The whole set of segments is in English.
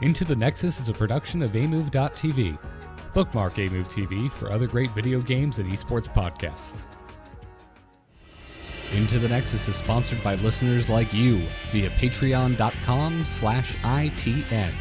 Into the Nexus is a production of amove.tv. Bookmark Amove TV for other great video games and esports podcasts. Into the Nexus is sponsored by listeners like you via patreon.com/ITN.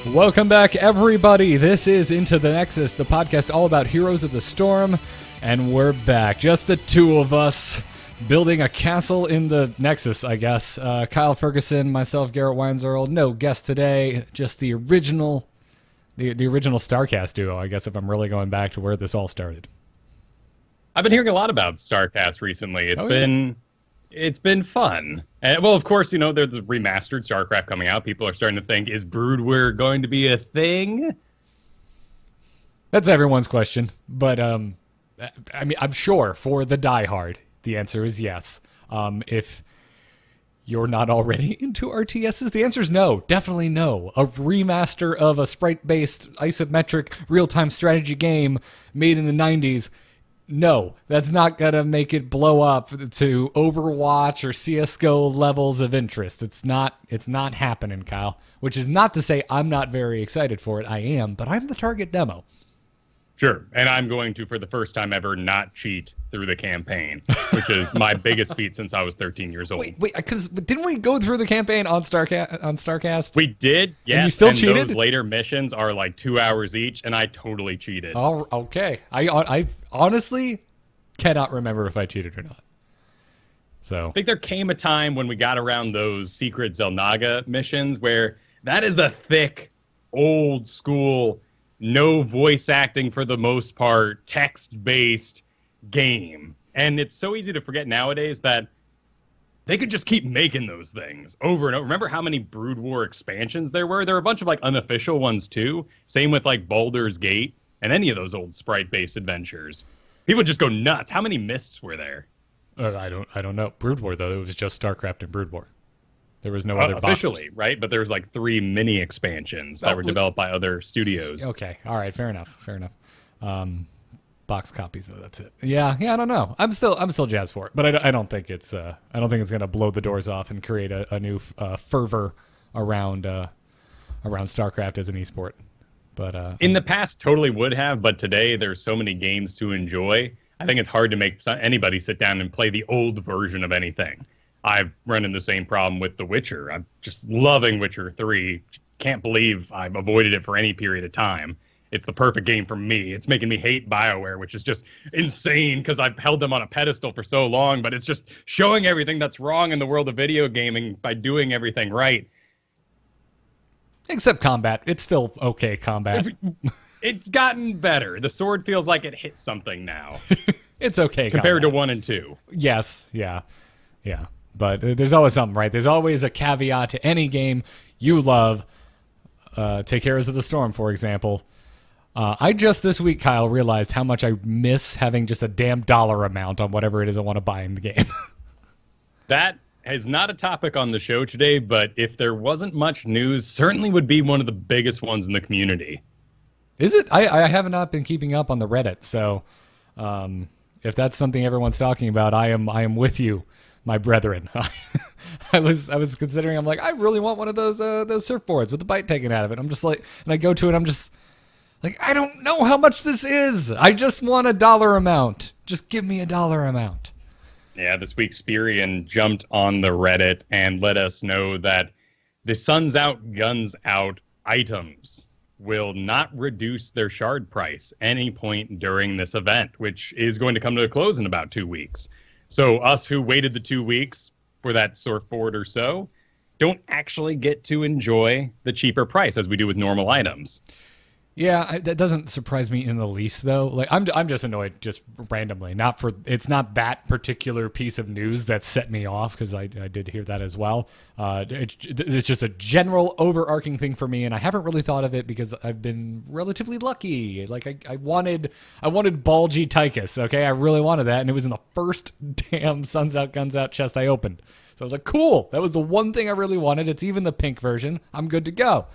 Welcome back, everybody. This is Into the Nexus, the podcast all about Heroes of the Storm, and we're back. Just the two of us building a castle in the Nexus, I guess. Kyle Fergusson, myself, Garrett Weinzierl. No guest today, just the original StarCast duo, I guess, if I'm really going back to where this all started. I've been hearing a lot about StarCast recently. It's been fun. And, well, of course, you know, there's a remastered StarCraft coming out. People are starting to think, is Brood War going to be a thing? That's everyone's question. But, I mean, I'm sure for the diehard, the answer is yes. If you're not already into RTSs, the answer is no. Definitely no. A remaster of a sprite-based, isometric, real-time strategy game made in the 90s, no, that's not going to make it blow up to Overwatch or CSGO levels of interest. It's not happening, Kyle. Which is not to say I'm not very excited for it. I am, but I'm the target demo. Sure, and I'm going to, for the first time ever, not cheat through the campaign, which is my biggest feat since I was 13 years old. Wait, because didn't we go through the campaign on StarCast? We did, yes. And you still cheated? Those later missions are like 2 hours each, and I totally cheated. Oh, okay. I honestly cannot remember if I cheated or not. So I think there came a time when we got around those secret Zelnaga missions where that is a thick, old school, no voice acting for the most part, text-based game. And it's so easy to forget nowadays that they could just keep making those things over and over. Remember how many Brood War expansions there were? There were a bunch of like unofficial ones too. Same with like Baldur's Gate and any of those old sprite-based adventures. People just go nuts. How many Mists were there? I don't know. Brood War, though, it was just StarCraft and Brood War. There was no other officially, right? But there was like 3 mini expansions that were developed by other studios. Okay, all right, fair enough. Box copies, though. That's it. Yeah. I don't know. I'm still jazzed for it, but I don't think it's gonna blow the doors off and create a new fervor around StarCraft as an esport. But in the past, totally would have. But today, there's so many games to enjoy. I think it's hard to make anybody sit down and play the old version of anything. I've run into the same problem with The Witcher. I'm just loving Witcher 3. Can't believe I've avoided it for any period of time. It's the perfect game for me. It's making me hate BioWare, which is just insane because I've held them on a pedestal for so long, but it's just showing everything that's wrong in the world of video gaming by doing everything right. Except combat. It's still okay combat. It's gotten better. The sword feels like it hits something now. It's okay compared combat. to 1 and 2. Yes, yeah. But there's always something, right? There's always a caveat to any game you love. Take Heroes of the Storm, for example. I just this week, Kyle, realized how much I miss having just a damn dollar amount on whatever it is I want to buy in the game. That is not a topic on the show today, but if there wasn't much news, certainly would be one of the biggest ones in the community. Is it? I have not been keeping up on the Reddit, so if that's something everyone's talking about, I am with you, my brethren. I was considering. I'm like, I really want one of those surfboards with the bite taken out of it. I'm just like, and I go to it. I'm just like, I don't know how much this is. I just want a dollar amount. Just give me a dollar amount. Yeah, this week Spirian jumped on the Reddit and let us know that the Suns Out, Guns Out items will not reduce their shard price any point during this event, which is going to come to a close in about 2 weeks. So us who waited the 2 weeks for that surfboard or so don't actually get to enjoy the cheaper price as we do with normal items. Yeah, that doesn't surprise me in the least, though. Like, I'm just annoyed, just randomly. It's not that particular piece of news that set me off, because I did hear that as well. It's just a general overarching thing for me, and I haven't really thought of it because I've been relatively lucky. Like, I wanted Bulgy Tychus. Okay, I really wanted that, and it was in the first damn Suns Out Guns Out chest I opened. So I was like, cool. That was the one thing I really wanted. It's even the pink version. I'm good to go.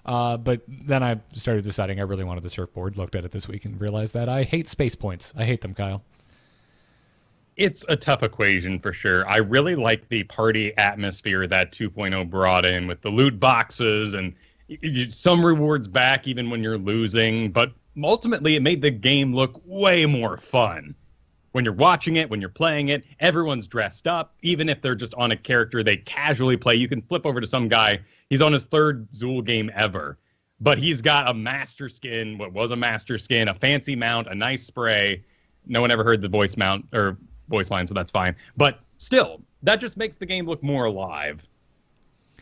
But then I started deciding I really wanted the surfboard, looked at it this week, and realized that I hate space points. I hate them, Kyle. It's a tough equation for sure. I really like the party atmosphere that 2.0 brought in with the loot boxes and some rewards back even when you're losing. But ultimately, it made the game look way more fun. When you're watching it, when you're playing it, everyone's dressed up. Even if they're just on a character they casually play, you can flip over to some guy. He's on his third Zool game ever, but he's got a master skin, what was a master skin, a fancy mount, a nice spray. No one ever heard the voice line, so that's fine. But still, that just makes the game look more alive.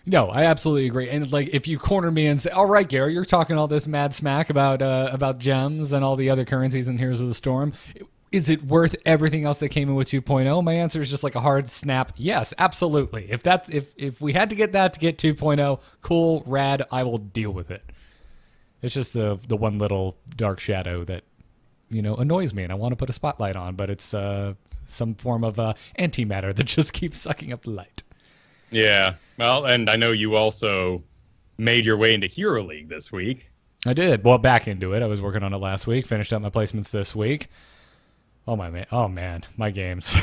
No, I absolutely agree. And like, if you corner me and say, "All right, Gary, you're talking all this mad smack about gems and all the other currencies in Heroes of the Storm. Is it worth everything else that came in with 2.0? My answer is just like a hard snap. Yes, absolutely. If we had to get that to get 2.0, cool, rad, I will deal with it. It's just the one little dark shadow that, annoys me and I want to put a spotlight on, but it's some form of antimatter that just keeps sucking up the light. Yeah. Well, and I know you also made your way into Hero League this week. I did. Well, back into it. I was working on it last week, finished up my placements this week. Oh man, my games.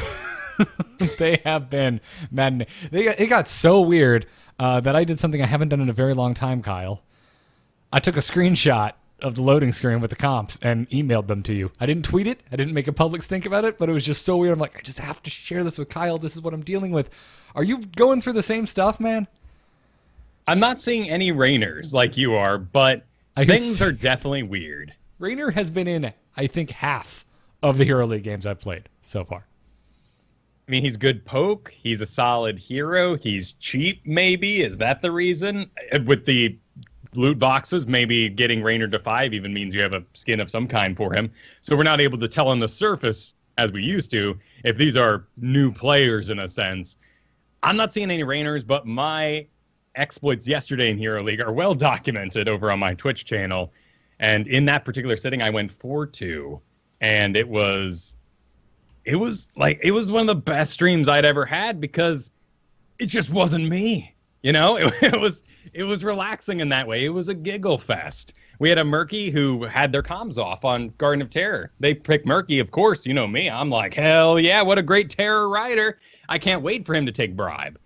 They have been maddening. It got so weird that I did something I haven't done in a very long time, Kyle. I took a screenshot of the loading screen with the comps and emailed them to you. I didn't tweet it. I didn't make a public stink about it, but it was just so weird. I'm like, I just have to share this with Kyle. This is what I'm dealing with. Are you going through the same stuff, man? I'm not seeing any Rainers like you are, but things are definitely weird. Rainer has been in, I think, half of the Hero League games I've played so far. I mean, he's good poke. He's a solid hero. He's cheap, maybe. Is that the reason? With the loot boxes, maybe getting Rainer to 5 even means you have a skin of some kind for him. So we're not able to tell on the surface, as we used to, if these are new players in a sense. I'm not seeing any Rainers, but my exploits yesterday in Hero League are well documented over on my Twitch channel. And in that particular sitting, I went 4-2. And it was one of the best streams I'd ever had because it just wasn't me. It was relaxing in that way. It was a giggle fest. We had a Murky who had their comms off on Garden of Terror. They picked Murky, of course. You know me. I'm like, hell yeah, what a great terror rider. I can't wait for him to take bribe.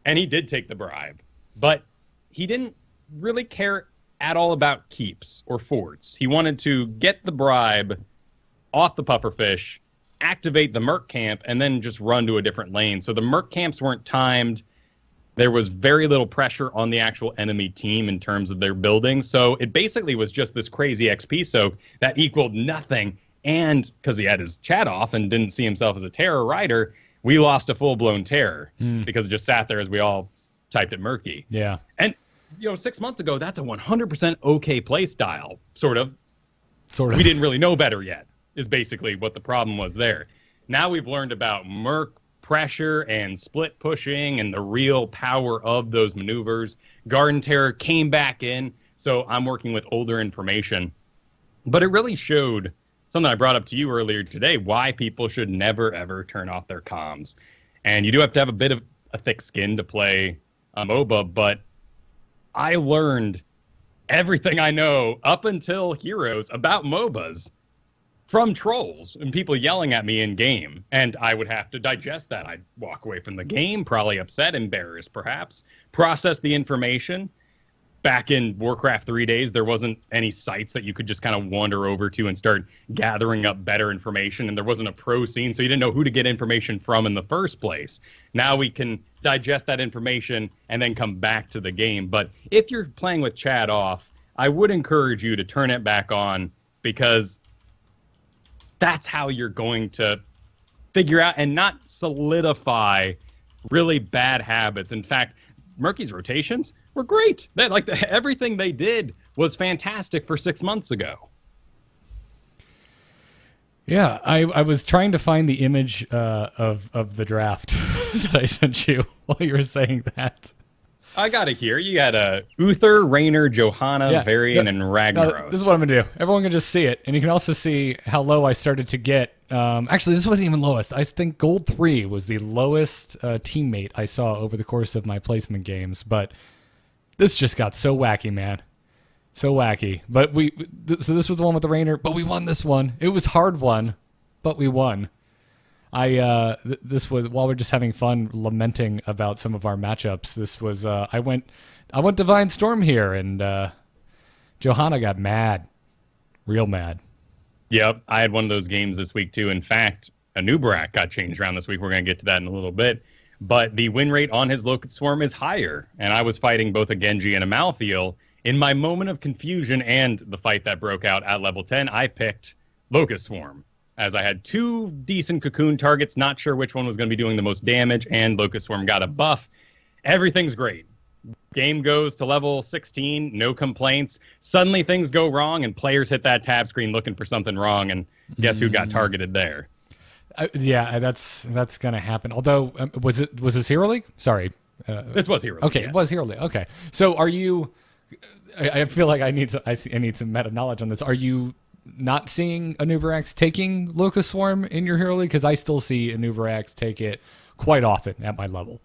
And he did take the bribe. But he didn't really care at all about keeps or forts. He wanted to get the bribe off the pufferfish, activate the Merc camp, and then just run to a different lane. So the Merc camps weren't timed. There was very little pressure on the actual enemy team in terms of their building. So it basically was just this crazy XP soak that equaled nothing. And because he had his chat off and didn't see himself as a terror rider, we lost a full-blown terror because it just sat there as we all typed it Murky. Yeah. And, 6 months ago, that's a 100% okay play style, sort of. We didn't really know better yet. Is basically what the problem was there. Now we've learned about Merc pressure and split pushing and the real power of those maneuvers. Garden Terror came back in, so I'm working with older information. But it really showed something I brought up to you earlier today, why people should never, ever turn off their comms. And you do have to have a bit of a thick skin to play MOBA, but I learned everything I know up until Heroes about MOBAs from trolls and people yelling at me in game, and I would have to digest that. I'd walk away from the game, probably upset, embarrassed perhaps, process the information. Back in Warcraft 3 days, there wasn't any sites that you could just kind of wander over to and start gathering up better information, and there wasn't a pro scene, so you didn't know who to get information from in the first place. Now we can digest that information and then come back to the game. But if you're playing with chat off, I would encourage you to turn it back on, because that's how you're going to figure out and not solidify really bad habits. In fact, Murky's rotations were great. Everything they did was fantastic for 6 months ago. Yeah, I was trying to find the image of the draft that I sent you while you were saying that. I got it here. You got Uther, Raynor, Johanna, Varian, and Ragnaros. No, this is what I'm going to do. Everyone can just see it. And you can also see how low I started to get. Actually, this wasn't even lowest. I think Gold 3 was the lowest teammate I saw over the course of my placement games. But this just got so wacky, man. So wacky. But so this was the one with the Raynor, but we won this one. It was hard won, but we won. This was, while we're just having fun lamenting about some of our matchups, this was, I went Divine Storm here, and Johanna got mad. Real mad. Yep, I had one of those games this week too. In fact, Anubarak got changed around this week. We're going to get to that in a little bit. But the win rate on his Locust Swarm is higher, and I was fighting both a Genji and a Malthael. In my moment of confusion and the fight that broke out at level 10, I picked Locust Swarm, as I had 2 decent Cocoon targets, not sure which one was going to be doing the most damage, and Locust Swarm got a buff. Everything's great. Game goes to level 16, no complaints. Suddenly things go wrong, and players hit that tab screen looking for something wrong, and guess who got targeted there? Yeah, that's going to happen. Although, was this Hero League? Sorry. This was Hero League. Okay, yes. It was Hero League. Okay. So are you... I feel like I need some meta knowledge on this. Are you not seeing Anubarax taking Locust Swarm in your Hero League? Because I still see Anubarax take it quite often at my level.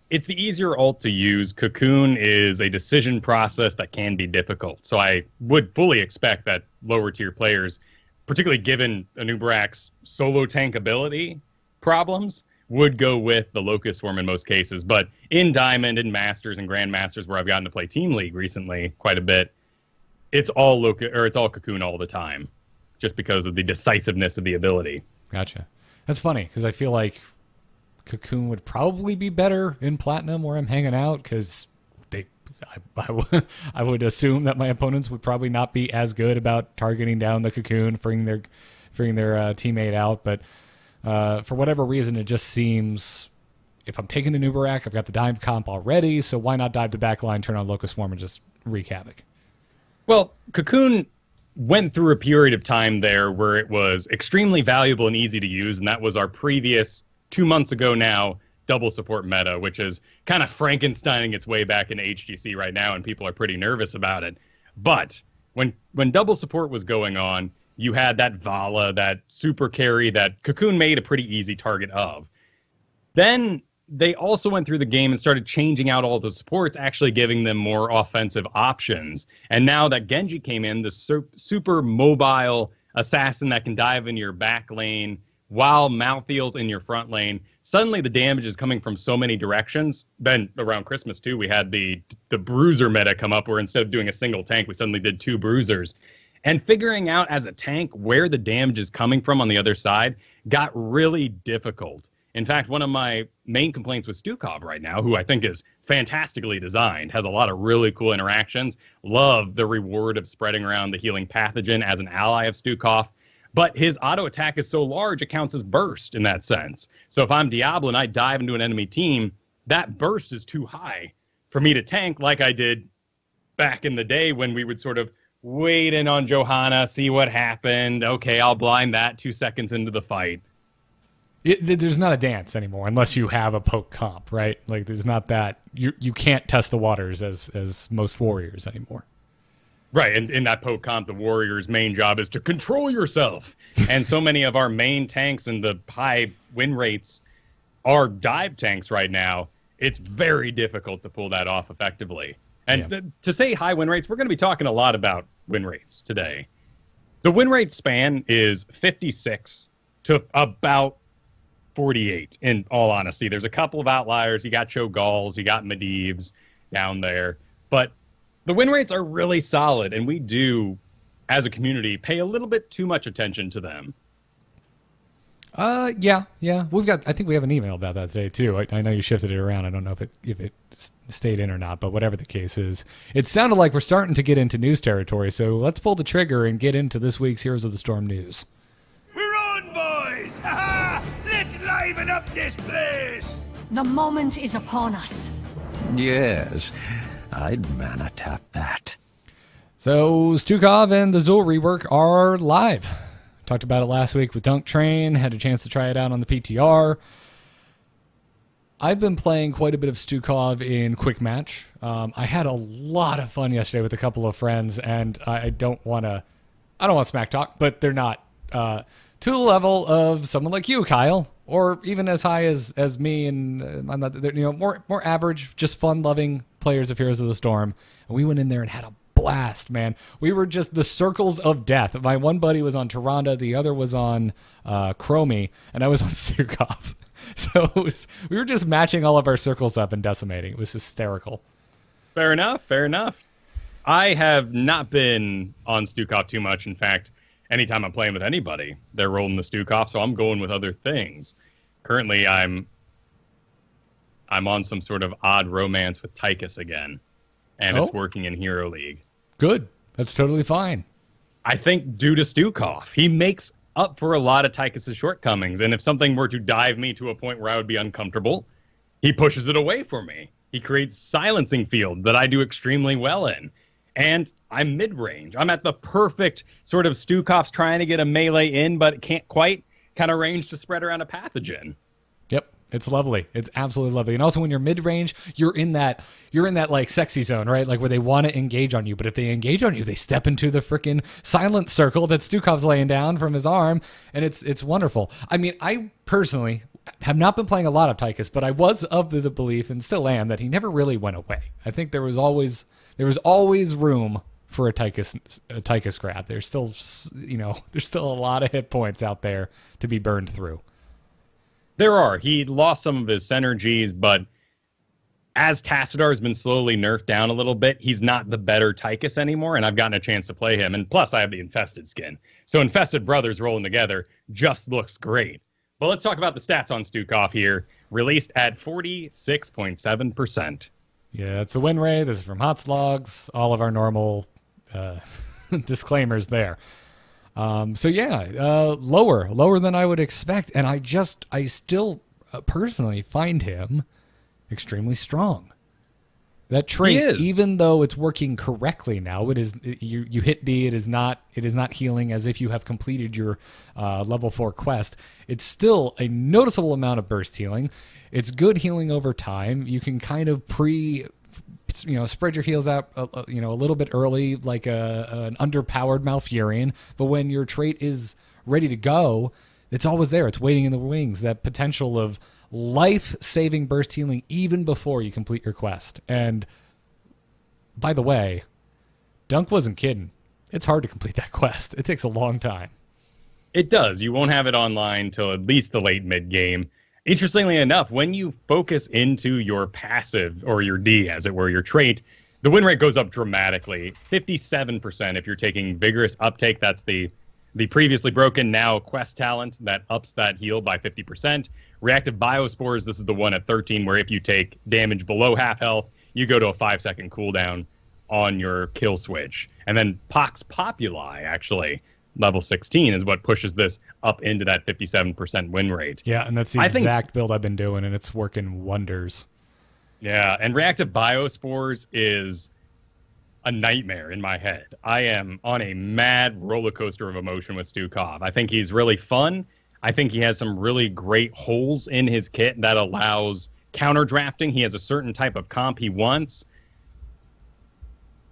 It's the easier ult to use. Cocoon is a decision process that can be difficult. So I would fully expect that lower tier players, particularly given Anubarak's solo tank ability problems, would go with the Locust Swarm in most cases. But in Diamond and Masters and Grandmasters, where I've gotten to play Team League recently quite a bit, it's all Cocoon all the time, just because of the decisiveness of the ability. Gotcha. That's funny, because I feel like Cocoon would probably be better in Platinum where I'm hanging out, because I would assume that my opponents would probably not be as good about targeting down the Cocoon, freeing their teammate out. But for whatever reason, it just seems, if I'm taking a Nubarak, I've got the dive comp already, so why not dive the back line, turn on Locust Swarm, and just wreak havoc? Well, Cocoon went through a period of time there where it was extremely valuable and easy to use, and that was our previous 2 months ago now double support meta, which is kind of Frankensteining its way back into HGC right now, and people are pretty nervous about it. But when double support was going on, you had that Vala, that super carry that Cocoon made a pretty easy target of. Then they also went through the game and started changing out all the supports, actually giving them more offensive options. And now that Genji came in, the super mobile assassin that can dive in your back lane while Malthael's in your front lane, suddenly the damage is coming from so many directions. Then around Christmas, too, we had the bruiser meta come up, where instead of doing a single tank, we suddenly did 2 bruisers. And figuring out as a tank where the damage is coming from on the other side got really difficult. In fact, one of my main complaints with Stukov right now, who I think is fantastically designed, has a lot of really cool interactions, love the reward of spreading around the healing pathogen as an ally of Stukov, but his auto attack is so large it counts as burst in that sense. So if I'm Diablo and I dive into an enemy team, that burst is too high for me to tank, like I did back in the day when we would sort of wait in on Johanna, see what happened. Okay, I'll blind that 2 seconds into the fight. There's not a dance anymore unless you have a poke comp, right? Like, there's not that. You can't test the waters as most warriors anymore. Right, and in that poke comp, the warrior's main job is to control yourself. And so many of our main tanks and the high win rates are dive tanks right now. It's very difficult to pull that off effectively. And to say high win rates, we're going to be talking a lot about win rates today. The win rate span is 56 to about 48, in all honesty. There's a couple of outliers. You got Cho'Galls, you got Medivhs down there. But the win rates are really solid, and we do, as a community, pay a little bit too much attention to them. Yeah. I think we have an email about that today too. I know you shifted it around. I don't know if it stayed in or not, but whatever the case is, it sounded like we're starting to get into news territory. So let's pull the trigger and get into this week's Heroes of the Storm news. We're on, boys! Ha ha! Let's liven up this place! The moment is upon us. Yes, I'd mana tap that. So Stukov and the Zul rework are live. Talked about it last week with Dunk Train. Had a chance to try it out on the PTR. I've been playing quite a bit of Stukov in Quick Match. I had a lot of fun yesterday with a couple of friends, and I don't want smack talk, but they're not to the level of someone like you, Kyle, or even as high as me. And I'm not, more average, just fun-loving players of Heroes of the Storm. And we went in there and had a blast, man. We were just the circles of death. My one buddy was on Tyrande, the other was on Chromie, and I was on Stukov. So we were just matching all of our circles up and decimating. It was hysterical. Fair enough. Fair enough. I have not been on Stukov too much. In fact, anytime I'm playing with anybody, they're rolling the Stukov, so I'm going with other things. Currently, I'm on some sort of odd romance with Tychus again, and it's working in Hero League. Good. That's totally fine. I think due to Stukov, he makes up for a lot of Tychus' shortcomings, and if something were to dive me to a point where I would be uncomfortable, he pushes it away for me. He creates silencing fields that I do extremely well in. And I'm mid-range. I'm at the perfect sort of Stukov's trying to get a melee in, but can't quite kind of range to spread around a pathogen. Yep. It's lovely. It's absolutely lovely. And also when you're mid-range, you're in that like sexy zone, right? Like where they want to engage on you. But if they engage on you, they step into the freaking silent circle that Stukov's laying down from his arm. And it's wonderful. I mean, I personally have not been playing a lot of Tychus, but I was of the belief, and still am, that he never really went away. I think there was always room for a Tychus grab. There's still, there's still a lot of hit points out there to be burned through. There are. He lost some of his synergies, but as Tassadar has been slowly nerfed down a little bit, he's not the better Tychus anymore, and I've gotten a chance to play him. And plus, I have the Infested skin. So Infested Brothers rolling together just looks great. But let's talk about the stats on Stukov here. Released at 46.7%. Yeah, it's a win rate. This is from Hotslogs. All of our normal disclaimers there. So yeah, lower than I would expect. And I still personally find him extremely strong. That trait, even though it's working correctly now, it is you hit D. It is not healing as if you have completed your level 4 quest. It's still a noticeable amount of burst healing. It's good healing over time. You can kind of spread your heals out a little bit early, like an underpowered Malfurion. But when your trait is ready to go, it's always there. It's waiting in the wings. That potential of life-saving burst healing even before you complete your quest. And by the way, Dunk wasn't kidding. It's hard to complete that quest. It takes a long time. It does. You won't have it online till at least the late mid-game. Interestingly enough, when you focus into your passive, or your D, as it were, your trait, the win rate goes up dramatically. 57% if you're taking Vigorous Uptake. That's the previously broken, now quest talent that ups that heal by 50%. Reactive Biospores, this is the one at 13, where if you take damage below half health, you go to a 5-second cooldown on your kill switch. And then Pox Populi, actually, level 16, is what pushes this up into that 57% win rate. Yeah, and that's the exact build I've been doing, and it's working wonders. Yeah, and Reactive Biospores is a nightmare in my head. I am on a mad roller coaster of emotion with Stukov. I think he's really fun. I think he has some really great holes in his kit that allows counter drafting. He has a certain type of comp he wants.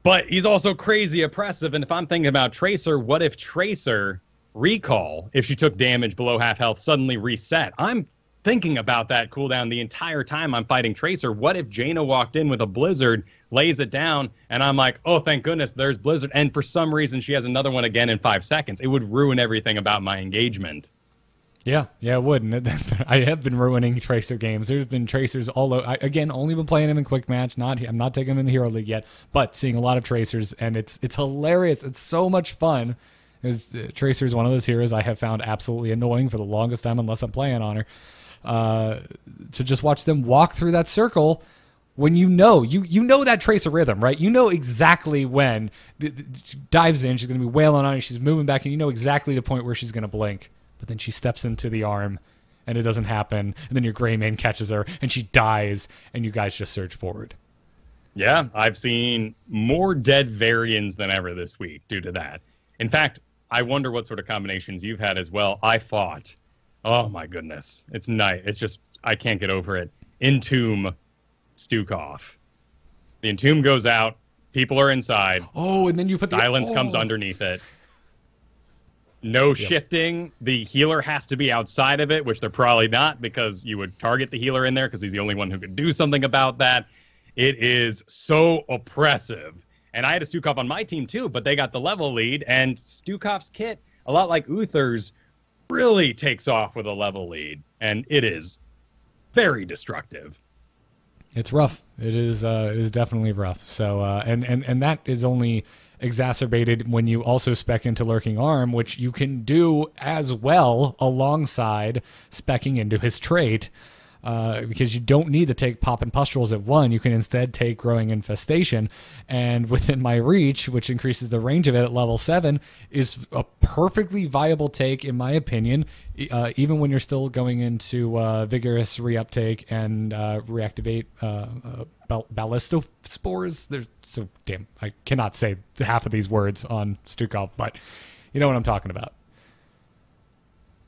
But he's also crazy oppressive. And if I'm thinking about Tracer, what if Tracer recall, if she took damage below half health, suddenly reset? I'm thinking about that cooldown the entire time I'm fighting Tracer. What if Jaina walked in with a Blizzard, lays it down, and I'm like, oh, thank goodness, there's Blizzard, and for some reason she has another one again in 5 seconds? It would ruin everything about my engagement. Yeah, it would. And I have been ruining Tracer games. There's been Tracers all over. Again, only been playing him in Quick Match. I'm not taking him in the Hero League yet, but seeing a lot of Tracers, and it's hilarious. It's so much fun. Tracer is one of those heroes I have found absolutely annoying for the longest time, unless I'm playing on her. To just watch them walk through that circle when you know that Tracer rhythm, right? You know exactly when she dives in, she's going to be wailing on you, she's moving back, and you know exactly the point where she's going to blink. But then she steps into the arm, and it doesn't happen, and then your Greymane catches her, and she dies, and you guys just surge forward. Yeah, I've seen more dead variants than ever this week due to that. In fact, I wonder what sort of combinations you've had as well. I fought. Oh my goodness. It's nice. It's just, I can't get over it. Entomb Stukov. The Entomb goes out. People are inside. Oh, and then you put the... Silence comes underneath it. No shifting. The healer has to be outside of it, which they're probably not because you would target the healer in there because he's the only one who could do something about that. It is so oppressive. And I had a Stukov on my team too, but they got the level lead. And Stukov's kit, a lot like Uther's, really takes off with a level lead. And it is very destructive. It's rough. It is definitely rough. So and that is only exacerbated when you also spec into Lurking Arm, which you can do as well alongside specking into his trait. Because you don't need to take Pop and Pustules at 1. You can instead take Growing Infestation. And within my reach, which increases the range of it at level 7, is a perfectly viable take, in my opinion, even when you're still going into Vigorous Reuptake and Reactivate Ballistospores. They're so damn... I cannot say half of these words on Stukov, but you know what I'm talking about.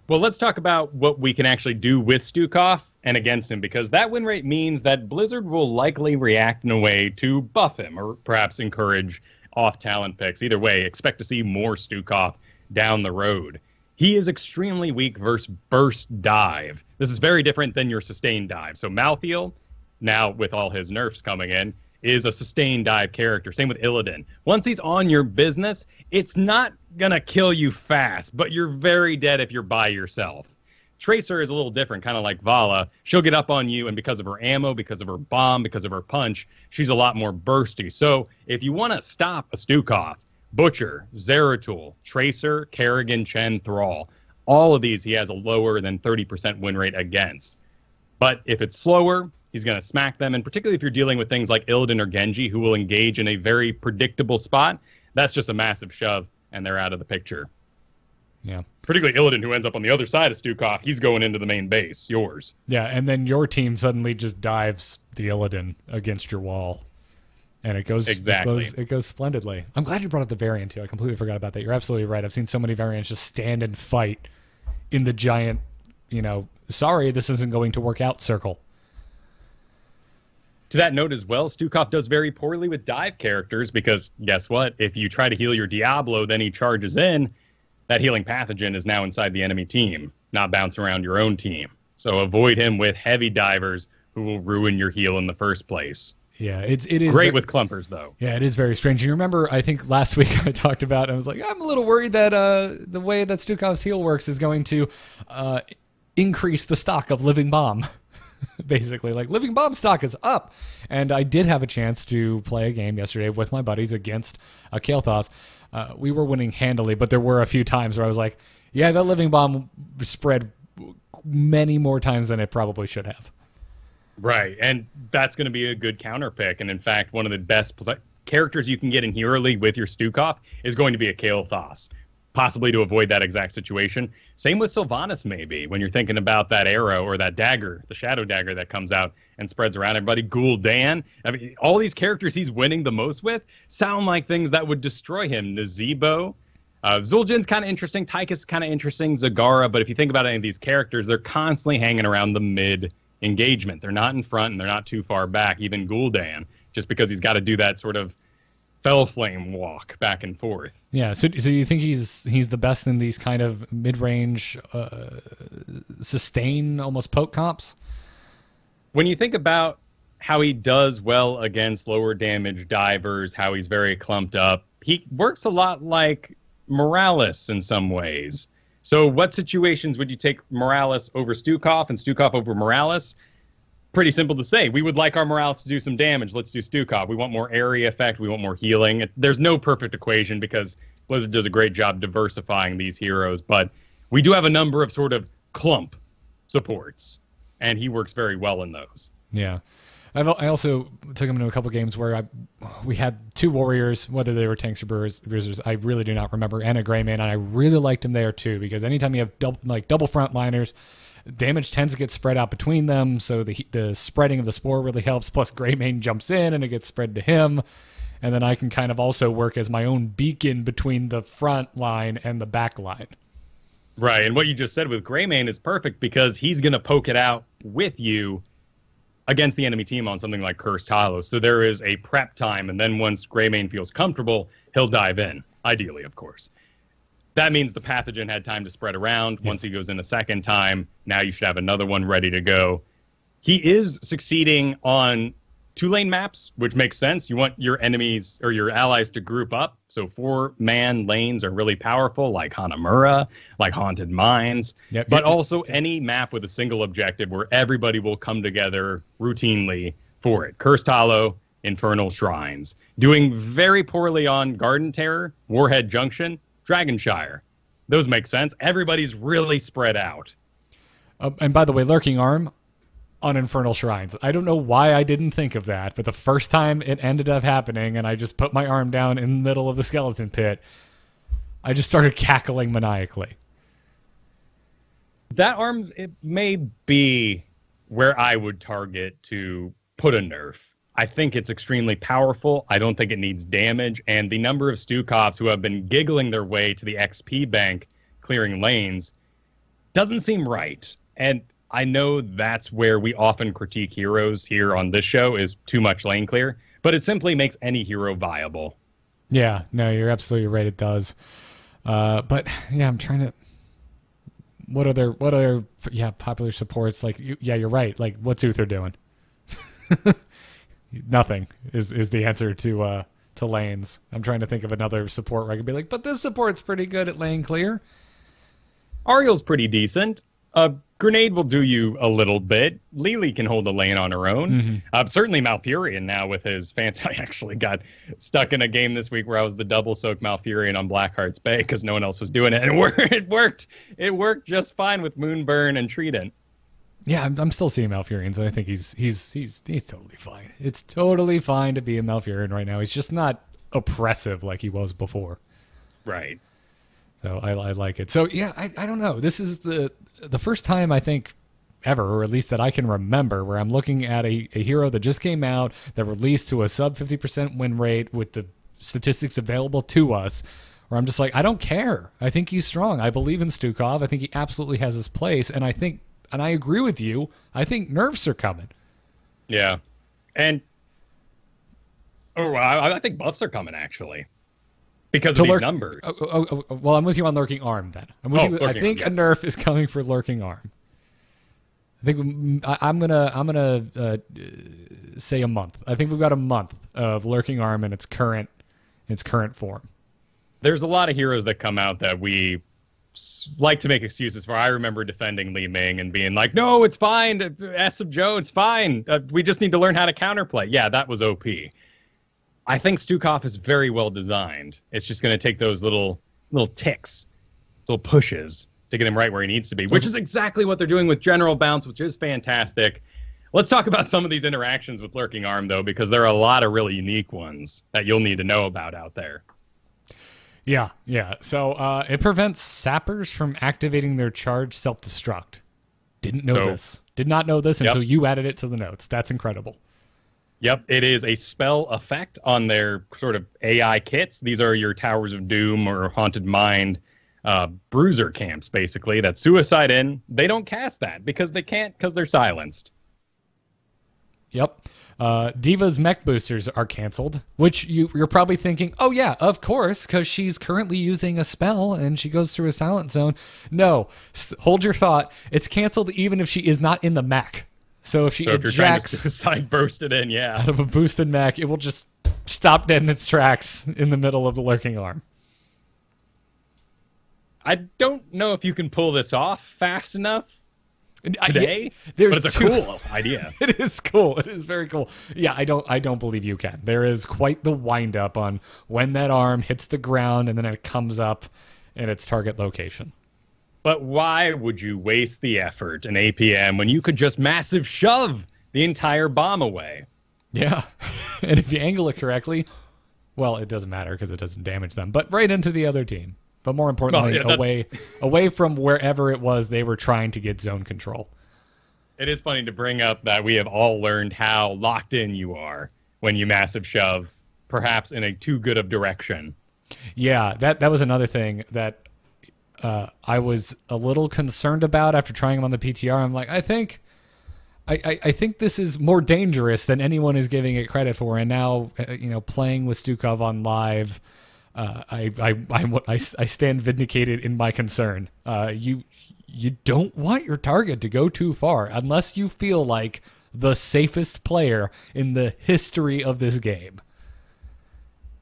Well, let's talk about what we can actually do with Stukov and against him, because that win rate means that Blizzard will likely react in a way to buff him or perhaps encourage off-talent picks. Either way, expect to see more Stukov down the road. He is extremely weak versus Burst Dive. This is very different than your Sustained Dive. So Malthael, now with all his nerfs coming in, is a Sustained Dive character. Same with Illidan. Once he's on your business, it's not going to kill you fast, but you're very dead if you're by yourself. Tracer is a little different, kind of like Vala. She'll get up on you, and because of her ammo, because of her bomb, because of her punch, she's a lot more bursty. So if you want to stop a Stukov, Butcher, Zeratul, Tracer, Kerrigan, Chen, Thrall, all of these he has a lower than 30% win rate against. But if it's slower, he's going to smack them, and particularly if you're dealing with things like Illidan or Genji, who will engage in a very predictable spot, that's just a massive shove, and they're out of the picture. Yeah. Particularly Illidan, who ends up on the other side of Stukov. He's going into the main base, yours. Yeah, and then your team suddenly just dives the Illidan against your wall. And it goes it goes splendidly. I'm glad you brought up the variant, too. I completely forgot about that. You're absolutely right. I've seen so many variants just stand and fight in the giant, sorry, this isn't going to work out circle. To that note as well, Stukov does very poorly with dive characters because, guess what? If you try to heal your Diablo, then he charges in. That healing pathogen is now inside the enemy team, not bouncing around your own team. So avoid him with heavy divers who will ruin your heal in the first place. Yeah, it is great with clumpers, though. Yeah, it is very strange. You remember, I think last week I talked about, I was like, I'm a little worried that the way that Stukov's heal works is going to increase the stock of Living Bomb. Basically, like Living Bomb stock is up. And I did have a chance to play a game yesterday with my buddies against Kael'thas. We were winning handily, but there were a few times where I was like, yeah, that Living Bomb spread many more times than it probably should have. Right, and that's going to be a good counter pick. And in fact, one of the best characters you can get in Hero League with your Stukov is going to be a Kael'thas, possibly to avoid that exact situation. Same with Sylvanas, maybe, when you're thinking about that arrow or that dagger, the shadow dagger that comes out and spreads around everybody. Gul'dan. I mean, all these characters he's winning the most with sound like things that would destroy him. Nazeebo. Zul'jin's kind of interesting. Tychus kind of interesting. Zagara. But if you think about any of these characters, they're constantly hanging around the mid engagement. They're not in front and they're not too far back. Even Gul'dan, just because he's got to do that sort of fell flame walk back and forth. Yeah, so you think he's the best in these kind of mid-range sustain, almost poke comps? When you think about how he does well against lower damage divers, how he's very clumped up, he works a lot like Morales in some ways. So what situations would you take Morales over Stukov and Stukov over Morales? Pretty simple to say. We would like our Morales to do some damage. Let's do Stukov. We want more area effect. We want more healing. There's no perfect equation because Blizzard does a great job diversifying these heroes, but we do have a number of sort of clump supports, and he works very well in those. Yeah. I also took him into a couple games where we had 2 warriors, whether they were tanks or bruisers, I really do not remember, and a gray man, and I really liked him there too, because anytime you have double frontliners, damage tends to get spread out between them, so the spreading of the spore really helps, plus gray man jumps in and it gets spread to him, and then I can kind of also work as my own beacon between the front line and the back line. Right, and what you just said with Greymane is perfect because he's going to poke it out with you against the enemy team on something like Cursed Hollow. So there is a prep time, and then once Greymane feels comfortable, he'll dive in, ideally, of course. That means the pathogen had time to spread around. Yes. Once he goes in a second time, now you should have another one ready to go. He is succeeding on 2-lane maps, which makes sense. You want your enemies or your allies to group up. So 4-man lanes are really powerful, like Hanamura, like Haunted Mines. Yep, but also any map with a single objective where everybody will come together routinely for it. Cursed Hollow, Infernal Shrines. Doing very poorly on Garden Terror, Warhead Junction, Dragonshire. Those make sense. Everybody's really spread out. And by the way, Lurking Arm on Infernal Shrines. I don't know why I didn't think of that, but the first time it ended up happening and I just put my arm down in the middle of the skeleton pit, I just started cackling maniacally. That arm, it may be where I would target to put a nerf. I think it's extremely powerful. I don't think it needs damage. And the number of Stukovs who have been giggling their way to the XP bank, clearing lanes, doesn't seem right. And I know that's where we often critique heroes here on this show, is too much lane clear, but it simply makes any hero viable. Yeah, no, you're absolutely right. It does. But yeah, I'm trying to, what other popular supports? Like, you're right. Like, what's Uther doing? Nothing is the answer to lanes. I'm trying to think of another support where I could be like, but this support's pretty good at lane clear. Ariel's pretty decent. Grenade will do you a little bit. Lily can hold a lane on her own. Mm-hmm. Certainly Malfurion now with his fancy. I actually got stuck in a game this week where I was the double soak Malfurion on Blackheart's Bay because no one else was doing it. And it worked. It worked just fine with Moonburn and Trident. Yeah, I'm still seeing Malfurion, so I think he's totally fine. It's totally fine to be a Malfurion right now. He's just not oppressive like he was before. Right. So I like it. So yeah, I don't know. This is the first time I think ever, or at least that I can remember, where I'm looking at a hero that just came out, that released to a sub 50% win rate with the statistics available to us, where I'm just like, I don't care. I think he's strong. I believe in Stukov. I think he absolutely has his place. And I agree with you. I think nerfs are coming. Yeah. And I think buffs are coming, actually. Because of these numbers. Well, I'm with you on Lurking Arm, then. I'm with you. I think a nerf is coming for Lurking Arm. I think I'm gonna say a month. I think we've got a month of Lurking Arm in its current form. There's a lot of heroes that come out that we like to make excuses for. I remember defending Li Ming and being like, "No, it's fine. S of Joe, it's fine. We just need to learn how to counterplay." Yeah, that was OP. I think Stukov is very well designed. It's just going to take those little ticks, little pushes to get him right where he needs to be, which is exactly what they're doing with General Bounce, which is fantastic. Let's talk about some of these interactions with Lurking Arm, though, because there are a lot of really unique ones that you'll need to know about out there. Yeah. So it prevents sappers from activating their charge self-destruct. Didn't know this. Did not know this until you added it to the notes. That's incredible. Yep, it is a spell effect on their sort of AI kits. These are your Towers of Doom or Haunted Mind bruiser camps, basically. That's Suicide in. They don't cast that because they can't, because they're silenced. Yep. Diva's mech boosters are canceled, which you're probably thinking, oh yeah, of course, because she's currently using a spell and she goes through a silent zone. No, hold your thought. It's canceled even if she is not in the mech. So if she ejects suicide bursted in, out of a boosted mech, it will just stop dead in its tracks in the middle of the Lurking Arm. I don't know if you can pull this off fast enough today, but it's a cool idea. It is cool. It is very cool. Yeah, I don't believe you can. There is quite the wind up on when that arm hits the ground and then it comes up in its target location. But why would you waste the effort in APM when you could just massive shove the entire bomb away. Yeah. And if you angle it correctly, well, it doesn't matter because it doesn't damage them, but right into the other team. But more importantly, away from wherever it was they were trying to get zone control. It is funny to bring up that we have all learned how locked in you are when you massive shove, perhaps in a too good of direction. Yeah, that was another thing that I was a little concerned about after trying him on the PTR. I'm like, I think this is more dangerous than anyone is giving it credit for. And now, playing with Stukov on live, I stand vindicated in my concern. You don't want your target to go too far unless you feel like the safest player in the history of this game.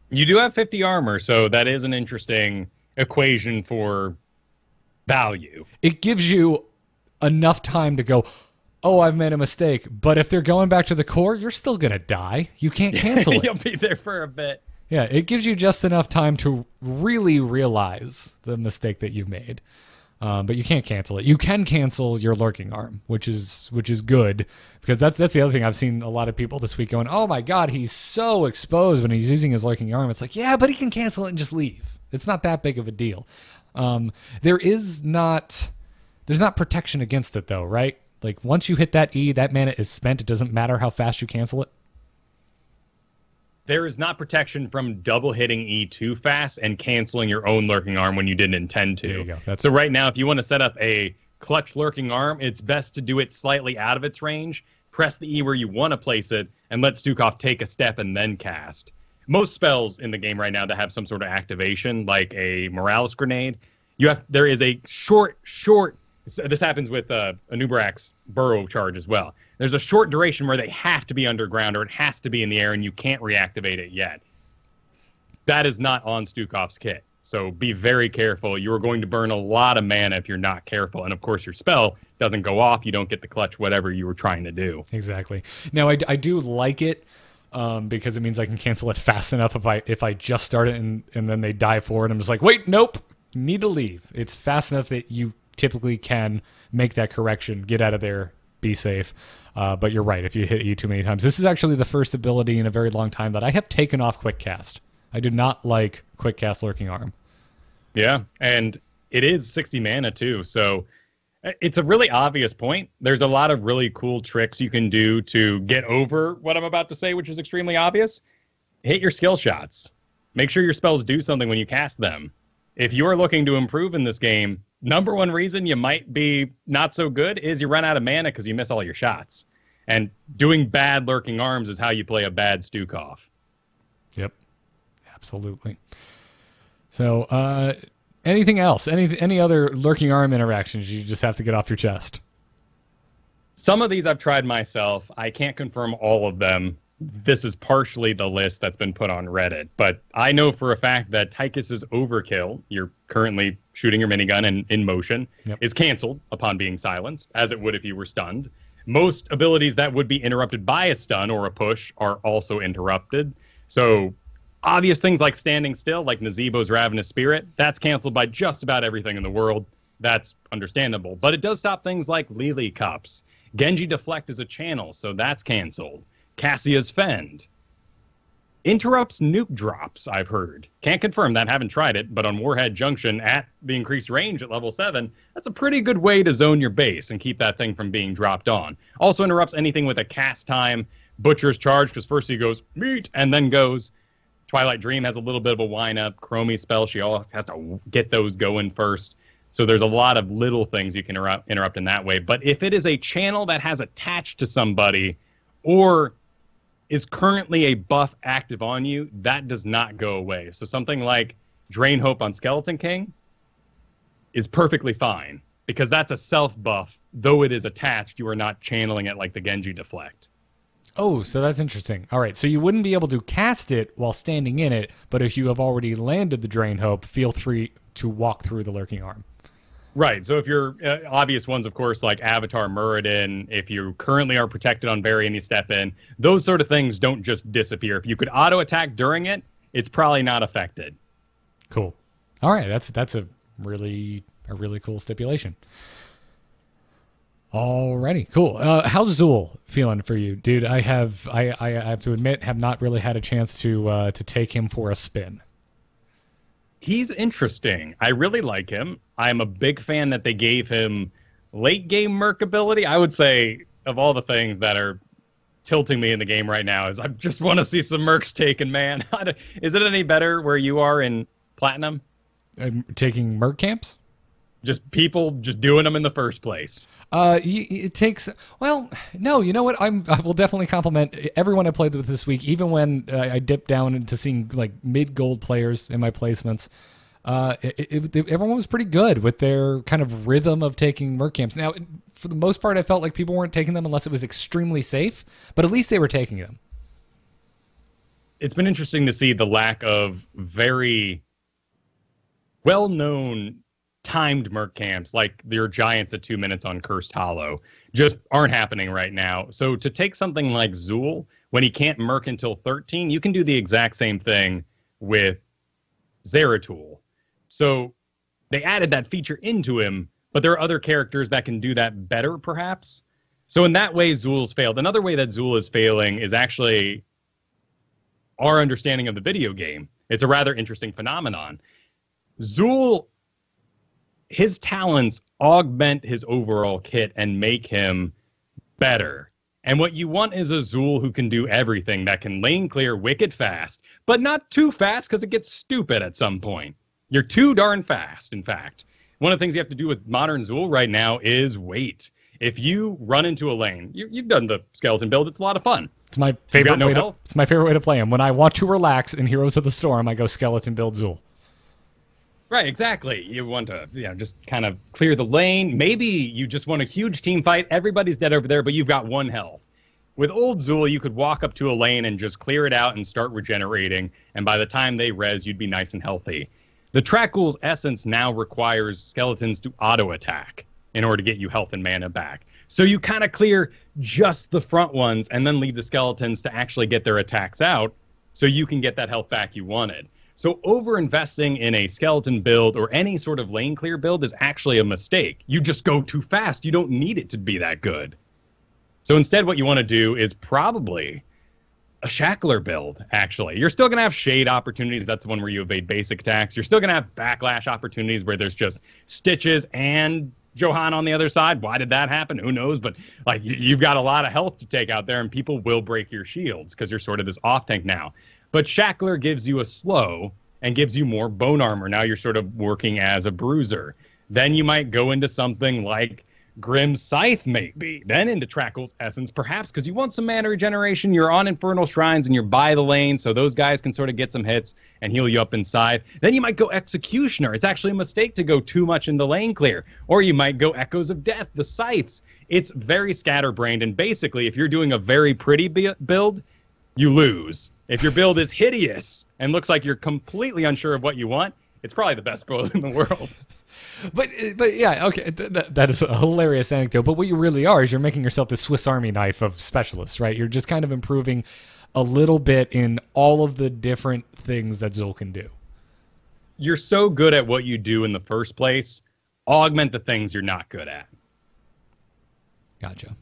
You do have 50 armor, so that is an interesting equation for value. It gives you enough time to go, oh, I've made a mistake. But if they're going back to the core, you're still going to die. You can't cancel it. You'll be there for a bit. Yeah, it gives you just enough time to really realize the mistake that you made. But you can't cancel it. You can cancel your lurking arm, which is good, because that's the other thing. I've seen a lot of people this week going, oh my God, he's so exposed when he's using his lurking arm. It's like, yeah, but he can cancel it and just leave. It's not that big of a deal. There's not protection against it though, right? Like once you hit that E, that mana is spent. It doesn't matter how fast you cancel it. There is not protection from double hitting E too fast and canceling your own lurking arm when you didn't intend to. There you go. So right now, if you want to set up a clutch lurking arm, it's best to do it slightly out of its range, press the E where you want to place it, and let Stukov take a step and then cast. Most spells in the game right now that have some sort of activation, like a Morales grenade, there is a short, this happens with Anubarak's burrow charge as well. There's a short duration where they have to be underground or it has to be in the air and you can't reactivate it yet. That is not on Stukov's kit. So be very careful. You are going to burn a lot of mana if you're not careful. And of course your spell doesn't go off. You don't get the clutch whatever you were trying to do. Exactly. Now I do like it because it means I can cancel it fast enough if I just start it and then they dive forward. I'm just like, wait, nope, need to leave. It's fast enough that you typically can make that correction, get out of there, be safe. But you're right, if you hit E too many times. This is actually the first ability in a very long time that I have taken off Quick Cast. I do not like Quick Cast Lurking Arm. Yeah, and it is 60 mana too, so it's a really obvious point. There's a lot of really cool tricks you can do to get over what I'm about to say, which is extremely obvious. Hit your skill shots. Make sure your spells do something when you cast them. If you're looking to improve in this game, number one reason you might be not so good is you run out of mana because you miss all your shots. And doing bad lurking arms is how you play a bad Stukov. Yep, absolutely. So anything else? Any other lurking arm interactions you just have to get off your chest? Some of these I've tried myself. I can't confirm all of them. This is partially the list that's been put on Reddit, but I know for a fact that Tychus's overkill, you're currently shooting your minigun and in motion, is canceled upon being silenced, as it would if you were stunned. Most abilities that would be interrupted by a stun or a push are also interrupted. So obvious things like standing still, like Nazeebo's Ravenous Spirit, that's canceled by just about everything in the world. That's understandable. But it does stop things like Lily Cups. Genji Deflect is a channel, so that's canceled. Cassia's Fend interrupts nuke drops, I've heard. Can't confirm that, haven't tried it, but on Warhead Junction at the increased range at level 7, that's a pretty good way to zone your base and keep that thing from being dropped on. Also interrupts anything with a cast time. Butcher's Charge, because first he goes, meat, and then goes. Twilight Dream has a little bit of a wind-up. Chromie spell, she always has to get those going first. So there's a lot of little things you can interrupt in that way. But if it is a channel that has attached to somebody or is currently a buff active on you, that does not go away. So something like Drain Hope on Skeleton King is perfectly fine because that's a self buff. Though it is attached, you are not channeling it like the Genji Deflect. Oh, so that's interesting. All right, so you wouldn't be able to cast it while standing in it, but if you have already landed the Drain Hope, feel free to walk through the Lurking Arm. Right, so if you're obvious ones, of course, like Avatar Muradin, if you currently are protected on Barry and you step in, those sort of things don't just disappear. If you could auto-attack during it, it's probably not affected. Cool. All right, that's a really cool stipulation. Alrighty, cool. How's Zool feeling for you, dude? I have to admit, have not really had a chance to take him for a spin. He's interesting. I really like him. I'm a big fan that they gave him late game merc ability. I would say of all the things that are tilting me in the game right now is I just want to see some mercs taken, man. Is it any better where you are in Platinum? Taking merc camps? Just people just doing them in the first place. It takes, well, no, you know what? I will definitely compliment everyone I played with this week, even when I dipped down into seeing like mid-gold players in my placements. Everyone was pretty good with their kind of rhythm of taking merc camps. Now, for the most part, I felt like people weren't taking them unless it was extremely safe, but at least they were taking them. It's been interesting to see the lack of very well-known timed merc camps like your giants at 2 minutes on Cursed Hollow just aren't happening right now. So to take something like Zool, when he can't merc until 13, you can do the exact same thing with Zeratul. So they added that feature into him, but there are other characters that can do that better, perhaps. So in that way, Zool's failed. Another way that Zool is failing is actually our understanding of the video game. It's a rather interesting phenomenon. Zool, his talents augment his overall kit and make him better. And what you want is a Zool who can do everything, that can lane clear wicked fast, but not too fast because it gets stupid at some point. You're too darn fast, in fact. One of the things you have to do with modern Zool right now is wait. If you run into a lane, you've done the skeleton build, it's a lot of fun. It's my favorite it's my favorite way to play him. When I want to relax in Heroes of the Storm, I go skeleton build Zool. Right, exactly. You want to, just kind of clear the lane. Maybe you just want a huge team fight. Everybody's dead over there, but you've got 1 health. With old Zool, you could walk up to a lane and just clear it out and start regenerating. And by the time they res, you'd be nice and healthy. The Trackghoul's essence now requires skeletons to auto-attack in order to get you health and mana back. So you kind of clear just the front ones and then leave the skeletons to actually get their attacks out so you can get that health back you wanted. So over-investing in a skeleton build or any sort of lane clear build is actually a mistake. You just go too fast. You don't need it to be that good. So instead what you want to do is probably a Shackler build, actually. You're still going to have shade opportunities. That's the one where you evade basic attacks. You're still going to have backlash opportunities where there's just Stitches and Johan on the other side. Why did that happen? Who knows? But like you've got a lot of health to take out there, and people will break your shields because you're sort of this off tank now. But Shackler gives you a slow and gives you more bone armor. Now you're sort of working as a bruiser. Then you might go into something like Grim Scythe, maybe. Then into Trackghoul's Essence, perhaps, because you want some mana regeneration. You're on Infernal Shrines and you're by the lane, so those guys can sort of get some hits and heal you up inside. Then you might go Executioner. It's actually a mistake to go too much in the lane clear. Or you might go Echoes of Death, the Scythes. It's very scatterbrained, and basically, if you're doing a very pretty build, you lose. If your build is hideous and looks like you're completely unsure of what you want, it's probably the best build in the world. But yeah, okay, that is a hilarious anecdote. But what you really are is you're making yourself the Swiss Army knife of specialists, right? You're just kind of improving a little bit in all of the different things that Zool can do. You're so good at what you do in the first place, augment the things you're not good at. Gotcha.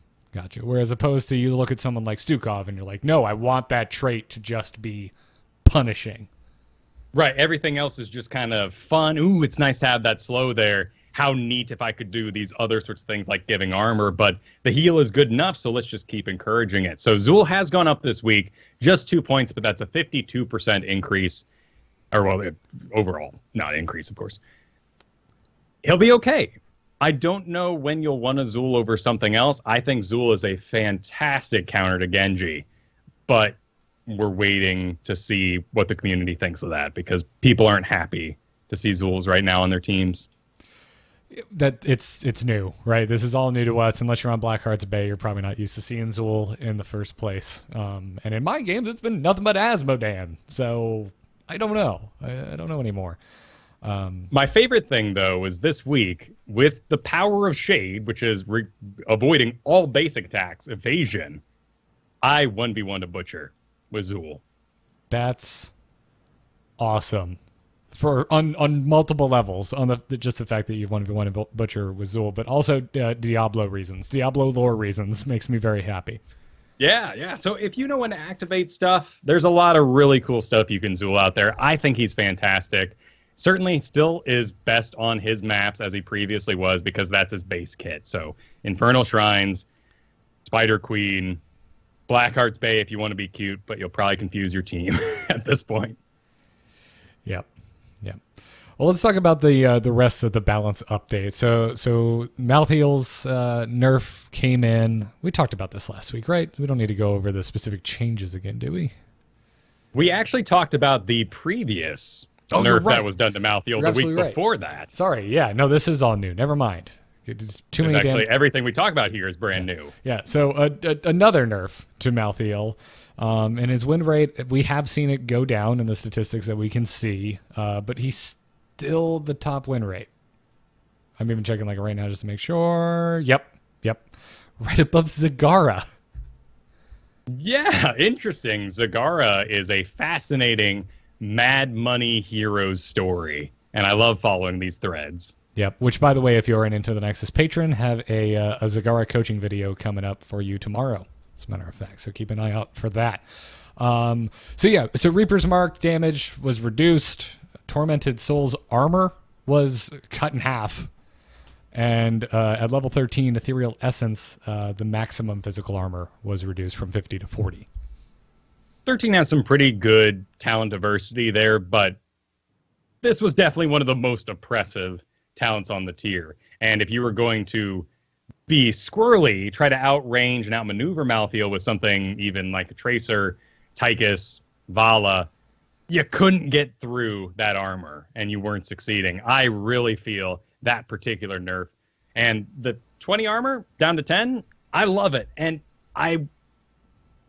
Whereas opposed to you look at someone like Stukov and you're like, no, I want that trait to just be punishing. Right, everything else is just kind of fun. Ooh, it's nice to have that slow there. How neat if I could do these other sorts of things like giving armor, but the heal is good enough, so let's just keep encouraging it. So Zool has gone up this week, just 2 points, but that's a 52% increase. Or, well, overall, not increase, of course. He'll be okay. I don't know when you'll want a Zool over something else. I think Zool is a fantastic counter to Genji, but we're waiting to see what the community thinks of that because people aren't happy to see Zools right now on their teams. That it's new, right? This is all new to us. Unless you're on Blackheart's Bay, you're probably not used to seeing Zool in the first place. And in my games, it's been nothing but Asmodan. So I don't know. I don't know anymore. My favorite thing, though, was this week with the power of Shade, which is avoiding all basic attacks, evasion, I 1v1 to Butcher with Zool. That's awesome. on multiple levels. On just the fact that you want to butcher with Zool, but also Diablo reasons, Diablo lore reasons makes me very happy. Yeah. So if you know when to activate stuff, there's a lot of really cool stuff you can Zool out there. I think he's fantastic. Certainly still is best on his maps as he previously was because that's his base kit. So Infernal Shrines, Spider Queen, Blackheart's Bay if you want to be cute, but you'll probably confuse your team at this point. Yep. Well, let's talk about the rest of the balance update. So Malthael's nerf came in. We talked about this last week, right? We don't need to go over the specific changes again, do we? We actually talked about the previous nerf that was done to Malthael the week before that. Sorry, yeah, no, this is all new. Never mind. Everything we talk about here is brand new. Yeah, so another nerf to Malthael. And his win rate, we have seen it go down in the statistics that we can see, but he's still the top win rate. I'm even checking right now just to make sure. Yep. Right above Zagara. Yeah, interesting. Zagara is a fascinating Mad Money Heroes story, and I love following these threads. Yep, which, by the way, if you're an Into the Nexus patron, have a Zagara coaching video coming up for you tomorrow, as a matter of fact, so keep an eye out for that. So Reaper's Mark damage was reduced, Tormented Soul's armor was cut in half, and at level 13, Ethereal Essence, the maximum physical armor was reduced from 50 to 40. 13 has some pretty good talent diversity there, but this was definitely one of the most oppressive talents on the tier. And if you were going to be squirrely, try to outrange and outmaneuver Malthael with something even like a Tracer, Tychus, Vala, you couldn't get through that armor, and you weren't succeeding. I really feel that particular nerf. And the 20 armor down to 10, I love it. And I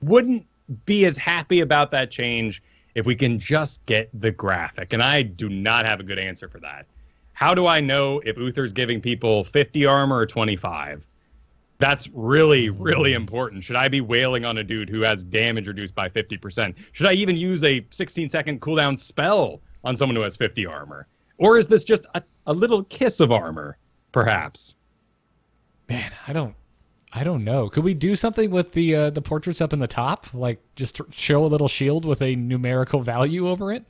wouldn't be as happy about that change if we can just get the graphic. And I do not have a good answer for that. How do I know if Uther's giving people 50 armor or 25? That's really, really important. Should I be wailing on a dude who has damage reduced by 50%? Should I even use a 16-second cooldown spell on someone who has 50 armor? Or is this just a little kiss of armor, perhaps? Man, I don't know. Could we do something with the portraits up in the top? Like, just show a little shield with a numerical value over it?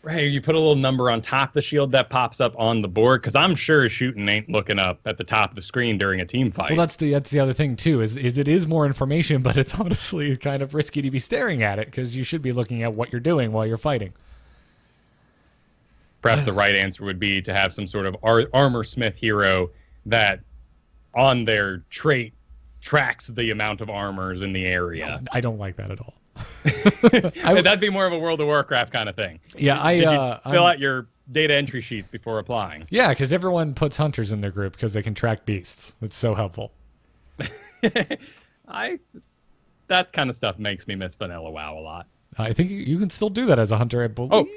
Right, you put a little number on top of the shield that pops up on the board, because I'm sure shooting ain't looking up at the top of the screen during a team fight. Well, that's the other thing, too, is it is more information, but it's honestly kind of risky to be staring at it, because you should be looking at what you're doing while you're fighting. Perhaps the right answer would be to have some sort of armor smith hero that on their trait tracks the amount of armors in the area. I don't like that at all. That'd be more of a World of Warcraft kind of thing. Yeah, Did you fill out your data entry sheets before applying? Yeah, because everyone puts hunters in their group because they can track beasts. It's so helpful. That kind of stuff makes me miss Vanilla WoW a lot. I think you can still do that as a hunter, I believe.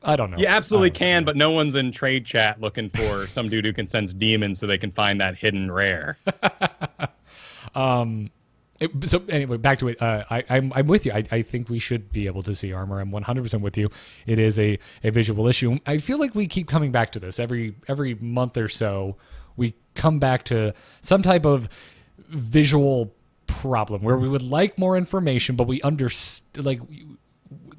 I don't know. You absolutely can, but no one's in trade chat looking for some dude who can sense demons so they can find that hidden rare. So anyway, back to it. I'm with you. I think we should be able to see armor. I'm 100% with you. It is a visual issue. I feel like we keep coming back to this every month or so. We come back to some type of visual problem where we would like more information, but we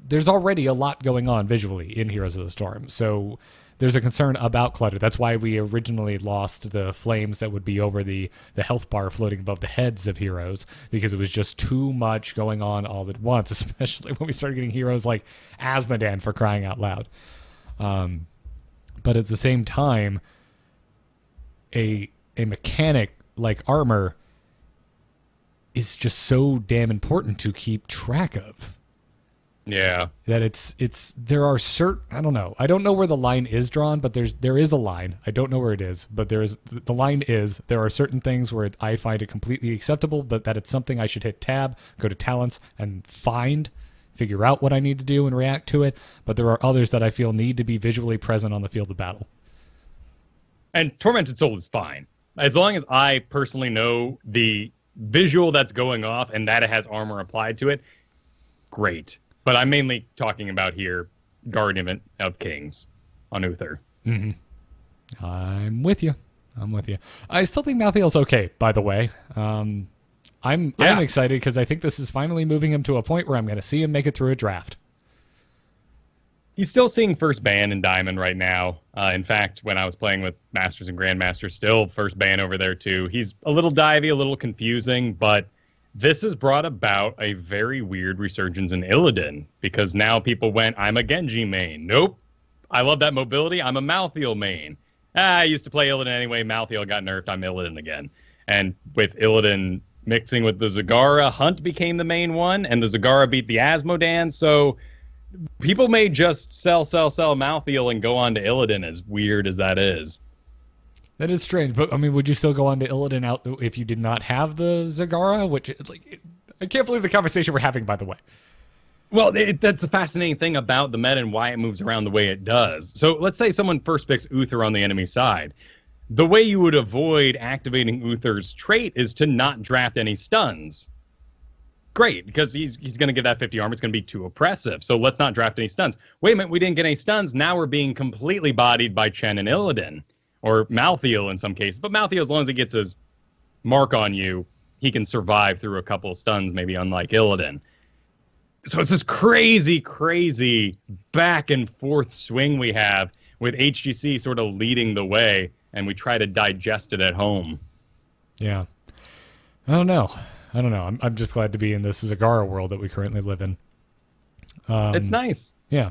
there's already a lot going on visually in Heroes of the Storm. So there's a concern about clutter. That's why we originally lost the flames that would be over the health bar floating above the heads of heroes, because it was just too much going on all at once, especially when we started getting heroes like Asmodan, for crying out loud. But at the same time, a mechanic like armor is just so damn important to keep track of. Yeah. That there are certain, I don't know. I don't know where the line is drawn, but there is a line. I don't know where it is, but the line is, there are certain things where I find it completely acceptable, but that it's something I should hit tab, go to talents, and figure out what I need to do and react to it. But there are others that I feel need to be visually present on the field of battle. And Tormented Soul is fine. As long as I personally know the visual that's going off and that it has armor applied to it, great. But I'm mainly talking about here Guardian of Kings on Uther. I'm with you. I still think Malthael's okay, by the way. I'm excited because I think this is finally moving him to a point where I'm going to see him make it through a draft. He's still seeing first ban in Diamond right now. In fact, when I was playing with Masters and Grandmasters, still first ban over there too. He's a little divey, a little confusing, but this has brought about a very weird resurgence in Illidan because now people went, I'm a Genji main. Nope. I love that mobility. I'm a Malthael main. I used to play Illidan anyway. Malthael got nerfed. I'm Illidan again. And with Illidan mixing with the Zagara, Hunt became the main one, and the Zagara beat the Asmodan, so people may just sell Malthael and go on to Illidan, as weird as that is. That is strange, but I mean, would you still go on to Illidan out if you did not have the Zagara? I can't believe the conversation we're having, by the way. Well, that's the fascinating thing about the meta and why it moves around the way it does. So let's say someone first picks Uther on the enemy side. The way you would avoid activating Uther's trait is to not draft any stuns. Great, because he's going to get that 50 armor. It's going to be too oppressive. So let's not draft any stuns. Wait a minute, we didn't get any stuns. Now we're being completely bodied by Chen and Illidan. Or Malthael in some cases. But Malthael, as long as he gets his mark on you, he can survive through a couple of stuns, maybe unlike Illidan. So it's this crazy, crazy back and forth swing we have with HGC sort of leading the way, and we try to digest it at home. Yeah. I don't know. I'm just glad to be in this Zagara world that we currently live in. It's nice. Yeah.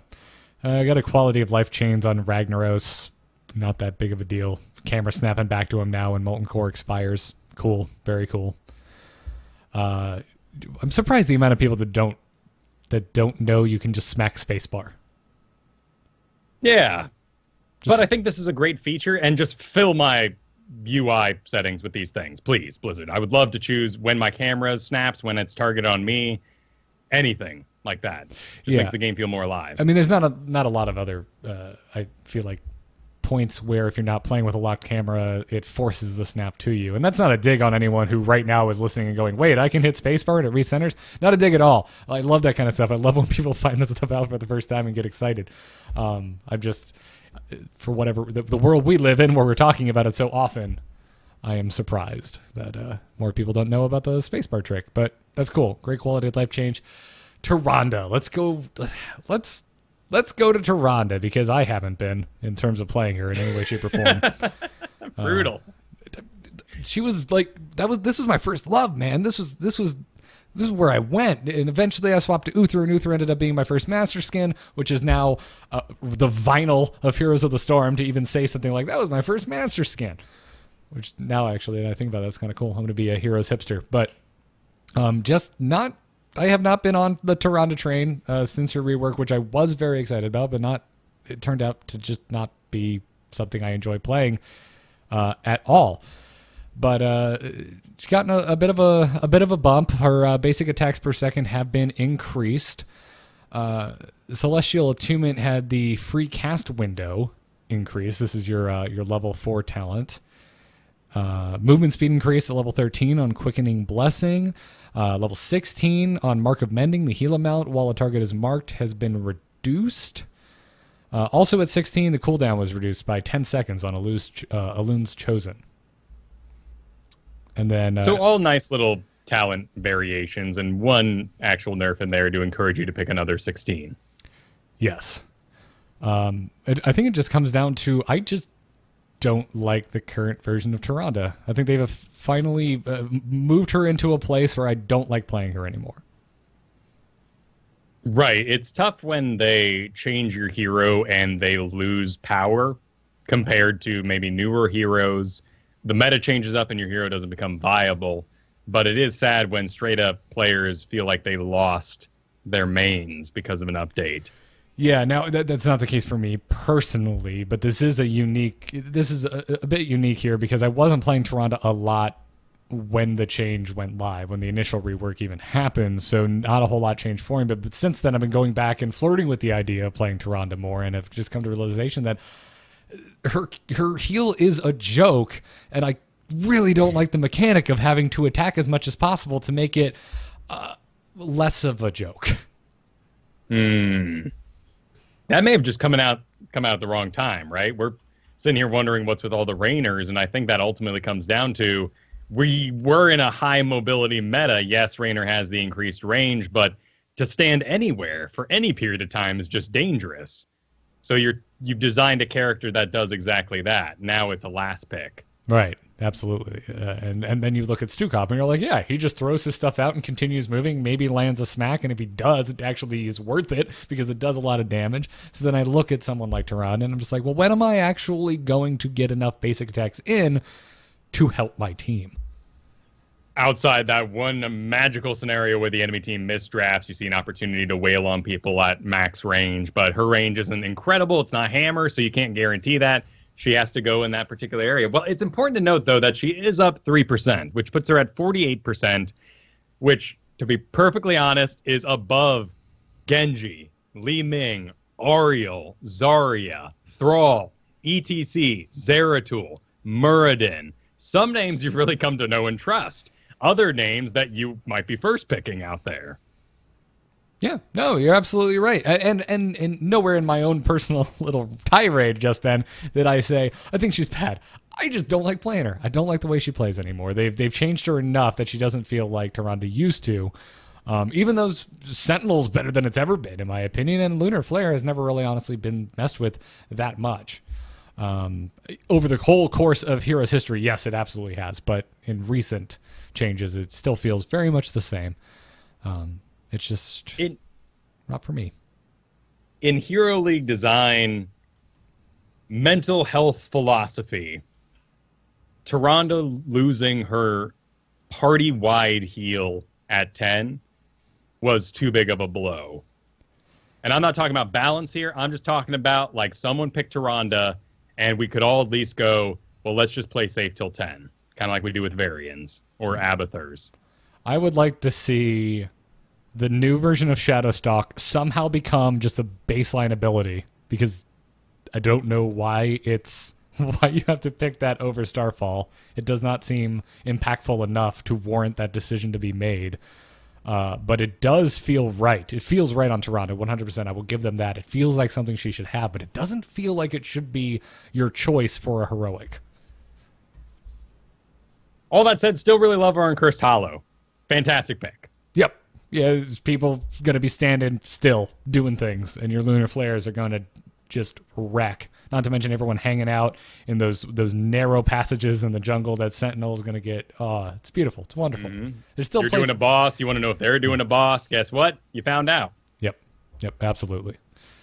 I got a quality of life change on Ragnaros. Not that big of a deal. Camera snapping back to him now when Molten Core expires. Cool. Very cool. I'm surprised the amount of people that don't know you can just smack spacebar. Yeah. But I think this is a great feature, and just fill my UI settings with these things, please, Blizzard. I would love to choose when my camera snaps, when it's targeted on me, anything like that. Just makes the game feel more alive. I mean, there's not a lot of other, I feel like, points where if you're not playing with a locked camera, it forces the snap to you. And that's not a dig on anyone who right now is listening and going, wait, I can hit spacebar and it recenters? Not a dig at all. I love that kind of stuff. I love when people find this stuff out for the first time and get excited. I'm just, for whatever, the world we live in where we're talking about it so often, I am surprised that more people don't know about the spacebar trick. But that's cool. Great quality of life change. Tyrande. Let's go to Tyrande, because I haven't been in terms of playing her in any way, shape, or form. Brutal. She was like, this was my first love, man. This is where I went. And eventually I swapped to Uther, and Uther ended up being my first master skin, which is now the vinyl of Heroes of the Storm to even say something like, that was my first master skin. Which now, actually, I think about that's kind of cool. I'm going to be a Heroes hipster. But I have not been on the Tyrande train since her rework, which I was very excited about, but it turned out to just not be something I enjoy playing at all. But she's gotten a bit of a bump. Her basic attacks per second have been increased. Celestial Attunement had the free cast window increase. This is your level 4 talent. Movement speed increased at level 13 on Quickening Blessing. Level 16 on Mark of Mending, the heal amount while a target is marked has been reduced. Also at 16, the cooldown was reduced by 10 seconds on Elun's Chosen. And then so all nice little talent variations, and one actual nerf in there to encourage you to pick another 16. Yes. I think it just comes down to, I just don't like the current version of Tyrande. I think they've finally moved her into a place where I don't like playing her anymore. Right. It's tough when they change your hero and they lose power compared to maybe newer heroes. The meta changes up and your hero doesn't become viable. But it is sad when straight up players feel like they lost their mains because of an update. Yeah, now that's not the case for me personally, but this is a bit unique here because I wasn't playing Tyrande a lot when the change went live, when the initial rework even happened, so not a whole lot changed for me. But since then, I've been going back and flirting with the idea of playing Tyrande more, and have just come to the realization that her heal is a joke, and I really don't like the mechanic of having to attack as much as possible to make it less of a joke. That may have just come out at the wrong time, right? We're sitting here wondering what's with all the Rayners, and I think that ultimately comes down to we were in a high mobility meta. Yes, Rayner has the increased range, but to stand anywhere for any period of time is just dangerous. So you've designed a character that does exactly that. Now it's a last pick. Right, absolutely. And then you look at Stukov and you're like, yeah, he just throws his stuff out and continues moving, maybe lands a smack, and if he does, it actually is worth it because it does a lot of damage. So then I look at someone like Tehran and I'm just like, well, when am I actually going to get enough basic attacks in to help my team? Outside that one magical scenario where the enemy team misdrafts, you see an opportunity to wail on people at max range, but her range isn't incredible. It's not hammer, so you can't guarantee that. She has to go in that particular area. Well, it's important to note, though, that she is up 3%, which puts her at 48%, which, to be perfectly honest, is above Genji, Li Ming, Ariel, Zarya, Thrall, ETC, Zeratul, Muradin. Some names you've really come to know and trust. Other names that you might be first picking out there. Yeah, no, you're absolutely right. And nowhere in my own personal little tirade just then did I say, I think she's bad. I just don't like playing her. I don't like the way she plays anymore. They've changed her enough that she doesn't feel like Tyrande used to. Even though Sentinel's better than it's ever been, in my opinion, and Lunar Flare has never really honestly been messed with that much. Over the whole course of Heroes history, yes, it absolutely has. But in recent changes, it still feels very much the same. It's just not for me. In Hero League design, mental health philosophy, Tyrande losing her party-wide heal at 10 was too big of a blow. And I'm not talking about balance here. I'm just talking about, like, someone picked Tyrande, and we could all at least go, well, let's just play safe till 10. Kind of like we do with Varians or Abathurs. I would like to see the new version of Shadowstalk somehow become just a baseline ability, because I don't know why you have to pick that over Starfall. It does not seem impactful enough to warrant that decision to be made. But it does feel right. It feels right on Tyrande, 100%. I will give them that. It feels like something she should have, but it doesn't feel like it should be your choice for a heroic. All that said, still really love her on Cursed Hollow. Fantastic pick. Yep. Yeah, people going to be standing still doing things, and your Lunar Flares are going to just wreck. Not to mention everyone hanging out in those narrow passages in the jungle that Sentinel is going to get. Oh, it's beautiful. It's wonderful. Mm-hmm. There's still You're places... doing a boss. You want to know if they're doing a boss. Guess what? You found out. Yep, absolutely.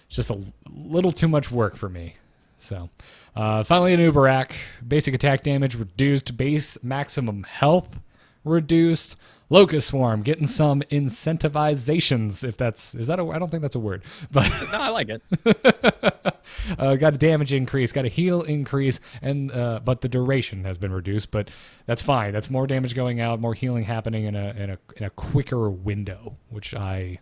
It's just a little too much work for me. So, finally, a new Barak. Basic attack damage reduced. Base maximum health reduced. Locust Swarm getting some incentivizations, if that's... I don't think that's a word. But no, I like it. Got a damage increase, got a heal increase, and but the duration has been reduced, but that's fine. That's more damage going out, more healing happening in a quicker window, which I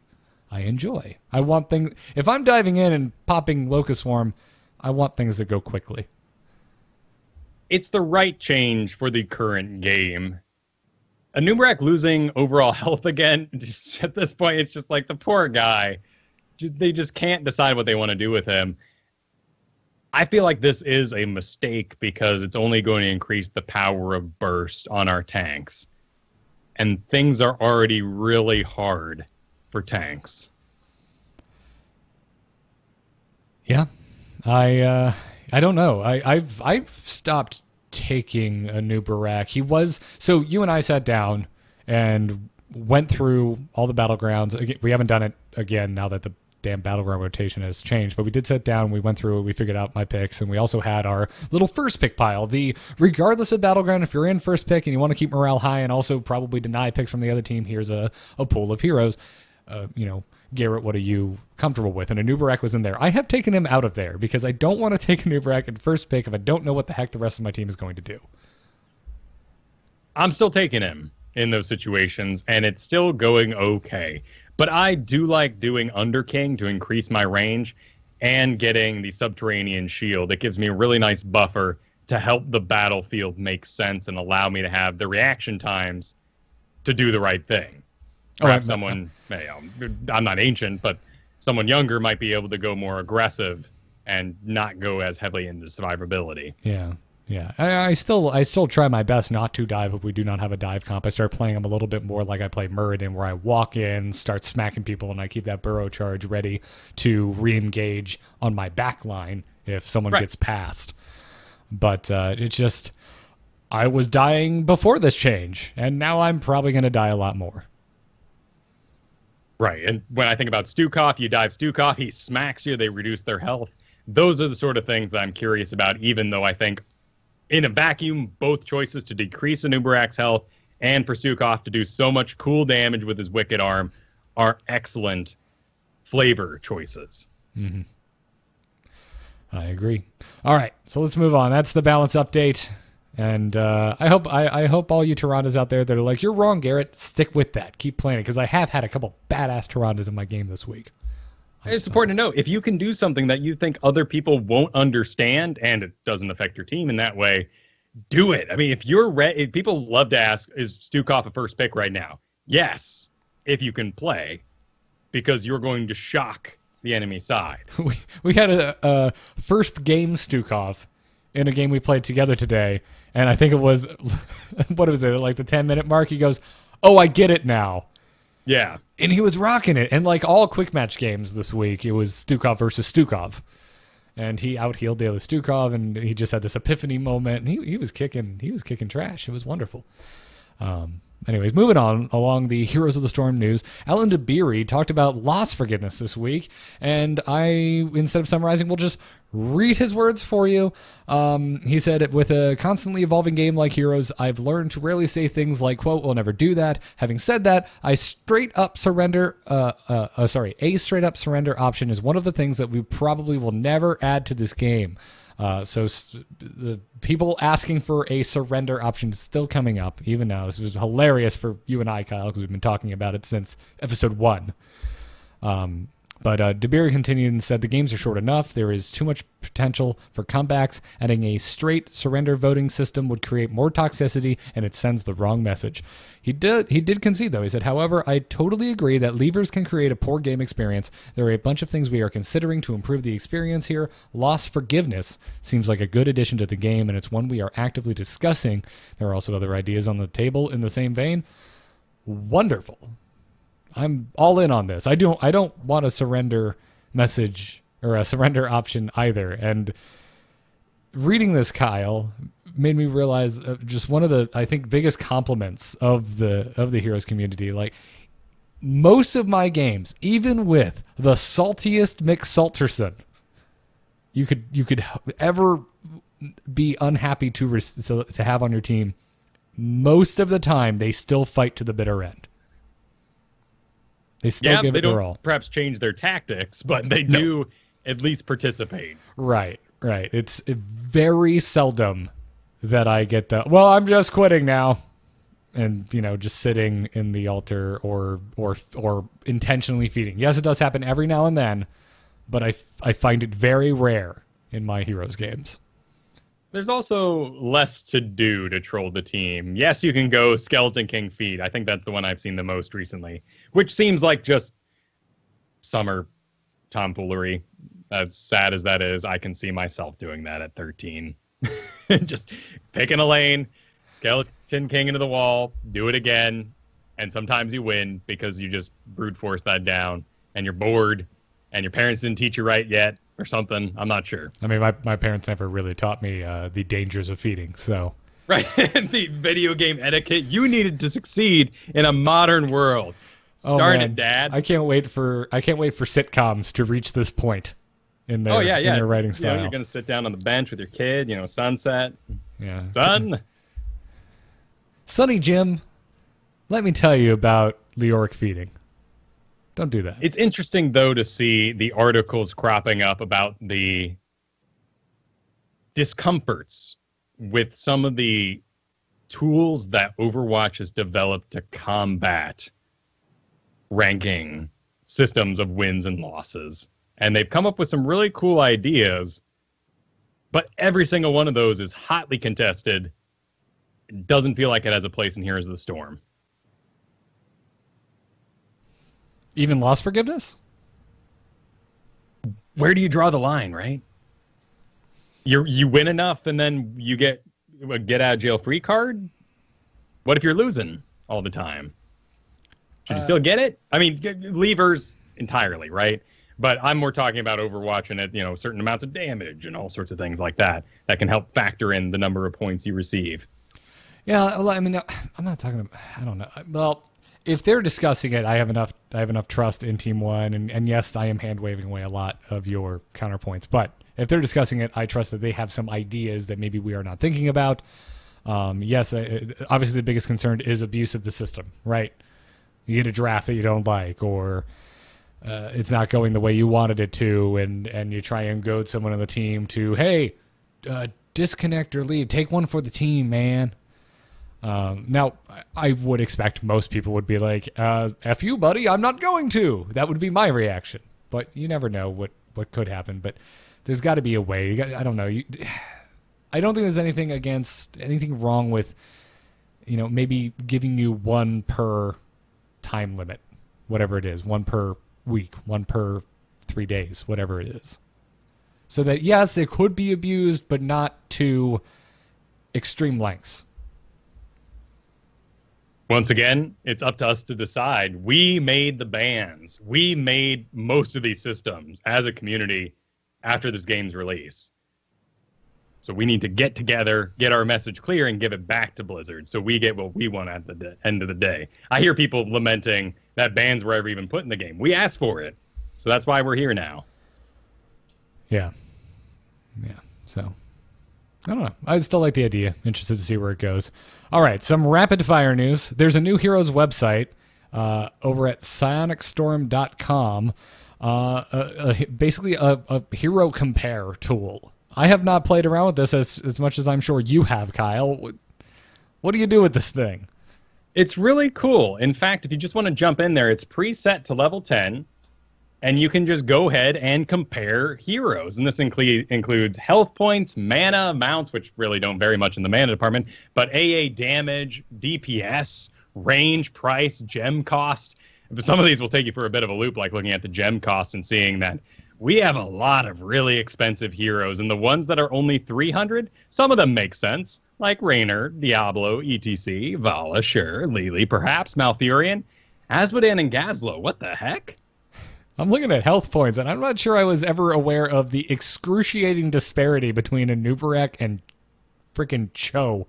enjoy. I want things... If I'm diving in and popping Locust Swarm, I want things that go quickly. It's the right change for the current game. Anubarak losing overall health again, just at this point, it's just like the poor guy. They just can't decide what they want to do with him. I feel like this is a mistake because it's only going to increase the power of burst on our tanks. And things are already really hard for tanks. Yeah. I don't know. I've stopped taking a new Barak. So you and I sat down and went through all the battlegrounds. We haven't done it again now that the damn battleground rotation has changed, but we did sit down, we went through it, we figured out my picks, and we also had our little first pick pile. Regardless of battleground, if you're in first pick and you want to keep morale high and also probably deny picks from the other team, here's a pool of heroes. Garrett, what are you comfortable with? And Anubarak was in there. I have taken him out of there because I don't want to take Anubarak in first pick if I don't know what the heck the rest of my team is going to do. I'm still taking him in those situations, and it's still going okay. But I do like doing Underking to increase my range and getting the Subterranean Shield. It gives me a really nice buffer to help the battlefield make sense and allow me to have the reaction times to do the right thing. Perhaps I'm not ancient, but someone younger might be able to go more aggressive and not go as heavily into survivability. Yeah. Yeah, I still try my best not to dive if we do not have a dive comp. I start playing them a little bit more like I play Muradin, where I walk in, start smacking people, and I keep that burrow charge ready to re-engage on my back line if someone gets past. But it's just, I was dying before this change, and now I'm probably going to die a lot more. Right, and when I think about Stukov, you dive Stukov, he smacks you, they reduce their health. Those are the sort of things that I'm curious about, even though I think in a vacuum, both choices to decrease Anubarak's health and for Stukov to do so much cool damage with his Wicked Arm are excellent flavor choices. Mm-hmm. I agree. All right, so let's move on. That's the balance update. And I hope all you Tyrandas out there that are like, you're wrong, Garrett, stick with that. Keep playing it, because I have had a couple badass Tyrandas in my game this week. It's important to know, if you can do something that you think other people won't understand and it doesn't affect your team in that way, do it. I mean, if you're ready, people love to ask, is Stukov a first pick right now? Yes, if you can play, because you're going to shock the enemy side. We had a first game Stukov in a game we played together today, and I think it was, what was it, like the 10-minute mark? He goes, oh, I get it now. Yeah. And he was rocking it. And like all quick match games this week, it was Stukov versus Stukov. And he out-healed the other Stukov, and he just had this epiphany moment. And he was kicking trash. It was wonderful. Anyways, moving on along the Heroes of the Storm news, Alan DeBeery talked about loss forgiveness this week, and I, instead of summarizing, will just read his words for you. He said, with a constantly evolving game like Heroes, I've learned to rarely say things like, quote, we'll never do that. Having said that, a straight up surrender option is one of the things that we probably will never add to this game. So the people asking for a surrender option is still coming up, even now. This was hilarious for you and I, Kyle, because we've been talking about it since episode 1. But DeBeer continued and said, the games are short enough. There is too much potential for comebacks. Adding a straight surrender voting system would create more toxicity, and it sends the wrong message. He did concede, though. He said, however, I totally agree that levers can create a poor game experience. There are a bunch of things we are considering to improve the experience here. Loss forgiveness seems like a good addition to the game, and it's one we are actively discussing. There are also other ideas on the table in the same vein. Wonderful. I'm all in on this. I don't want a surrender message or a surrender option either. And reading this, Kyle, made me realize just one of the, I think, biggest compliments of the Heroes community. Like, most of my games, even with the saltiest Mick Salterson you could ever be unhappy to have on your team, most of the time they still fight to the bitter end. They still give it their all. Perhaps change their tactics, but they do at least participate. Right. It's very seldom that I get the, well, I'm just quitting now, and just sitting in the altar or intentionally feeding. Yes, it does happen every now and then, but I find it very rare in my Heroes games. There's also less to do to troll the team. Yes, you can go Skeleton King feed. I think that's the one I've seen the most recently, which seems like just summer tomfoolery. As sad as that is, I can see myself doing that at 13. Just picking a lane, Skeleton King into the wall, do it again, and sometimes you win because you just brute force that down, and you're bored, and your parents didn't teach you right yet, or something. I'm not sure. I mean, my parents never really taught me the dangers of feeding, so. Right, the video game etiquette you needed to succeed in a modern world. Oh, darn it, Dad! I can't wait for sitcoms to reach this point in their in their writing style. You're gonna sit down on the bench with your kid, sunset. Yeah, Sonny Jim, let me tell you about Leoric feeding. Don't do that. It's interesting, though, to see the articles cropping up about the discomforts with some of the tools that Overwatch has developed to combat ranking systems of wins and losses. And they've come up with some really cool ideas, but every single one of those is hotly contested. It doesn't feel like it has a place in Heroes of the Storm. Even loss forgiveness? where do you draw the line, right? You win enough and then you get a get out of jail free card? What if you're losing all the time? Should you still get it? I mean, levers entirely, right? But I'm more talking about overwatching at, certain amounts of damage and all sorts of things like that can help factor in the number of points you receive. Yeah, well, I mean, I'm not talking about, I don't know. Well, if they're discussing it, I have enough trust in Team One, and yes, I am hand waving away a lot of your counterpoints. But if they're discussing it, I trust that they have some ideas that maybe we are not thinking about. Yes, obviously the biggest concern is abuse of the system, right? You get a draft that you don't like, or it's not going the way you wanted it to, and you try and goad someone on the team to, hey, disconnect or leave, take one for the team, man. Now, I would expect most people would be like, F you, buddy, I'm not going to. That would be my reaction. But you never know what could happen. But there's got to be a way. I don't know. I don't think there's anything wrong with, maybe giving you one per time limit, whatever it is, one per week, one per 3 days, whatever it is. So that, yes, it could be abused, but not to extreme lengths. Once again, it's up to us to decide. We made the bans. We made most of these systems as a community after this game's release. So we need to get together, get our message clear, and give it back to Blizzard so we get what we want at the end of the day. I hear people lamenting that bans were ever even put in the game. We asked for it. So that's why we're here now. Yeah. So, I don't know. I still like the idea. Interested to see where it goes. All right, some rapid-fire news. There's a new Heroes website over at psionicstorm.com. Basically a hero compare tool. I have not played around with this as much as I'm sure you have, Kyle. What do you do with this thing? It's really cool. In fact, if you just want to jump in there, it's preset to level 10, and you can just go ahead and compare heroes. And this includes health points, mana amounts, which really don't vary much in the mana department, but AA damage, DPS, range, price, gem cost. But some of these will take you for a bit of a loop, like looking at the gem cost and seeing that we have a lot of really expensive heroes, and the ones that are only 300, some of them make sense, like Raynor, Diablo, ETC, Vala, sure, Lili, perhaps, Malfurion, Azmodan, and Gazlo. What the heck? I'm looking at health points, and I'm not sure I was ever aware of the excruciating disparity between a Nubarek and freaking Cho.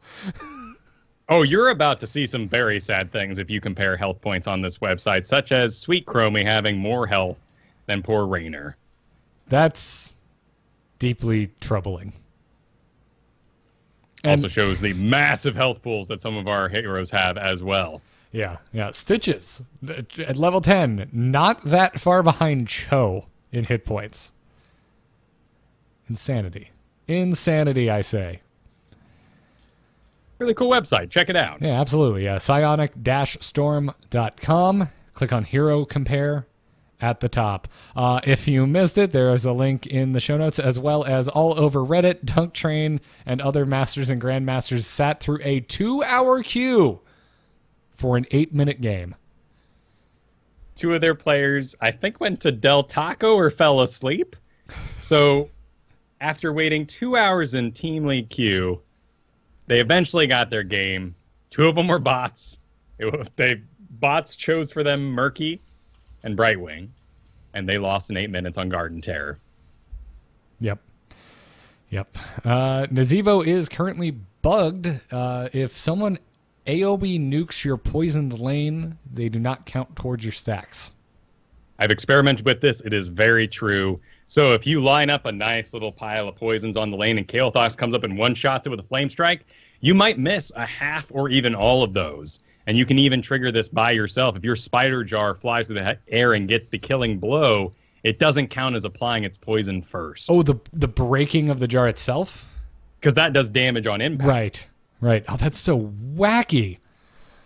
Oh, you're about to see some very sad things if you compare health points on this website, such as Sweet Chromie having more health than poor Raynor. That's deeply troubling. Also shows the massive health pools that some of our heroes have as well. Yeah. Stitches at level 10, not that far behind Cho in hit points. Insanity, I say. Really cool website. Check it out. Yeah, absolutely. Psionic-storm.com. Click on Hero Compare at the top. If you missed it, there is a link in the show notes, as well as all over Reddit. Dunk Train and other Masters and Grandmasters sat through a 2-hour queue for an 8-minute game. 2 of their players, I think, went to Del Taco or fell asleep. So after waiting 2 hours in Team League queue, they eventually got their game. 2 of them were bots. Bots chose for them Murky and Brightwing, and they lost in 8 minutes on Garden Terror. Yep. Nazeebo is currently bugged. If someone AoE nukes your poisoned lane, they do not count towards your stacks. I've experimented with this. It is very true. So if you line up a nice little pile of poisons on the lane and Kael'thas comes up and one-shots it with a flame strike, you might miss a half or even all of those. And you can even trigger this by yourself. If your spider jar flies through the air and gets the killing blow, it doesn't count as applying its poison first. Oh, the breaking of the jar itself? Because that does damage on impact. Right. Oh, that's so wacky.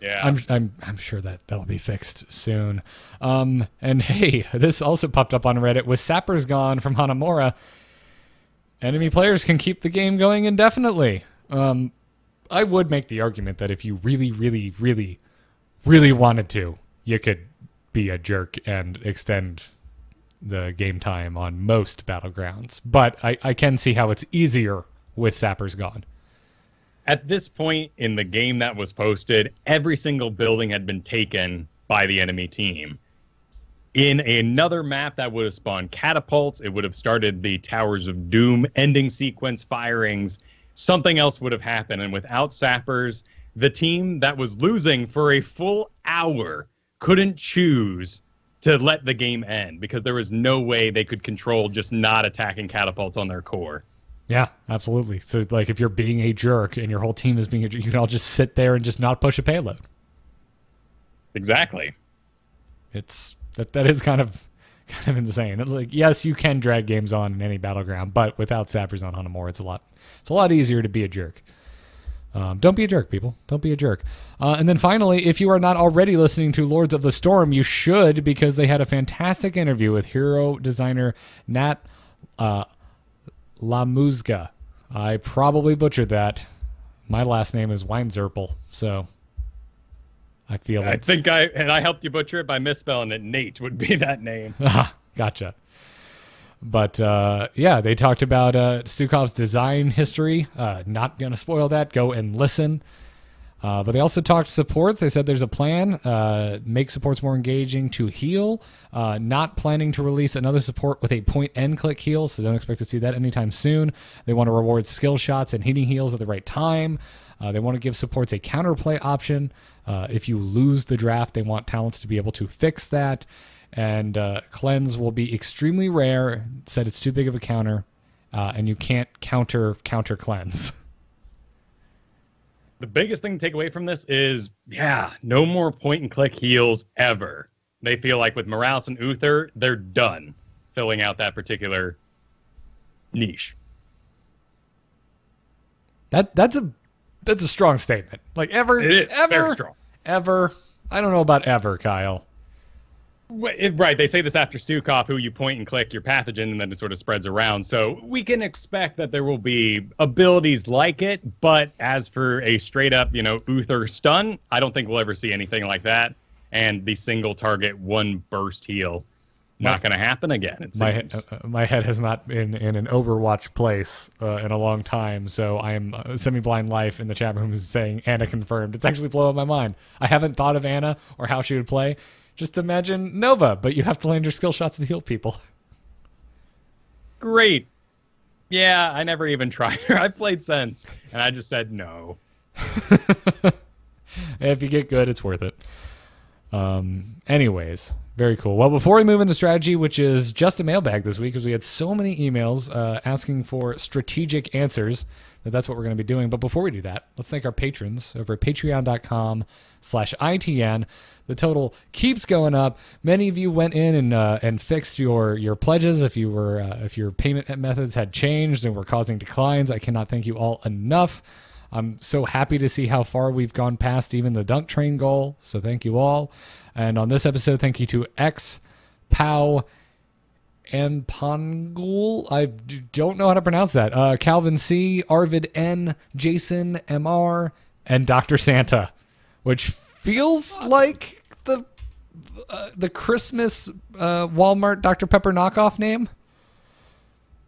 Yeah. I'm sure that'll be fixed soon. And hey, this also popped up on Reddit. With Sappers gone from Hanamura, enemy players can keep the game going indefinitely. I would make the argument that if you really, really, really, really wanted to, you could be a jerk and extend the game time on most battlegrounds. But I can see how it's easier with sappers gone. At this point in the game that was posted, every single building had been taken by the enemy team. In another map that would have spawned catapults, it would have started the Towers of Doom ending sequence firings. Something else would have happened. And without sappers, the team that was losing for a full hour couldn't choose to let the game end because there was no way they could control just not attacking catapults on their core. Yeah, absolutely. So, like, if you're being a jerk and your whole team is being a jerk, you can all just sit there and just not push a payload. Exactly. That is kind of insane. Like, yes, you can drag games on in any battleground, but without sappers on Hanamura, it's a lot easier to be a jerk. Don't be a jerk, people. Don't be a jerk. And then finally, if you are not already listening to Lords of the Storm, you should, because they had a fantastic interview with hero designer Nat Lamuzga. I probably butchered that. My last name is Weinzierl, so I feel I think I helped you butcher it by misspelling it. Nate would be that name. Gotcha. But yeah, they talked about Stukov's design history. Not going to spoil that. Go and listen. But they also talked supports. They said there's a plan, make supports more engaging to heal. Not planning to release another support with a point and click heal, so don't expect to see that anytime soon. They want to reward skill shots and healing heals at the right time. They want to give supports a counterplay option. If you lose the draft, they want talents to be able to fix that. And cleanse will be extremely rare. Said it's too big of a counter, and you can't counter cleanse. The biggest thing to take away from this is, no more point-and-click heals ever. They feel like with Morales and Uther, they're done filling out that particular niche. That's a strong statement. Like ever, it is ever, very strong. Ever. I don't know about ever, Kyle. Right, they say this after Stukov, who you point and click your pathogen, and then it sort of spreads around. So we can expect that there will be abilities like it, but as for a straight-up, Uther stun, I don't think we'll ever see anything like that. And the single target, one burst heal, not going to happen again, it seems. My head has not been in an Overwatch place in a long time, so I am semi-blind life in the chat room is saying Anna confirmed. It's actually blowing my mind. I haven't thought of Anna or how she would play. Just imagine Nova, but you have to land your skill shots to heal people. Great. Yeah, I never even tried her. I played Sense, and I just said no. If you get good, it's worth it. Anyways, very cool. Well, before we move into strategy, which is just a mailbag this week, because we had so many emails asking for strategic answers, that's what we're going to be doing. But before we do that, let's thank our patrons over at patreon.com/ITN. The total keeps going up. Many of you went in and fixed your pledges if your payment methods had changed and were causing declines. I cannot thank you all enough. I'm so happy to see how far we've gone past even the dunk train goal. So thank you all. And on this episode, thank you to X, Pow, and Pongul. I don't know how to pronounce that. Calvin C, Arvid N, Jason MR, and Dr. Santa, which feels like the Christmas Walmart Dr. Pepper knockoff name.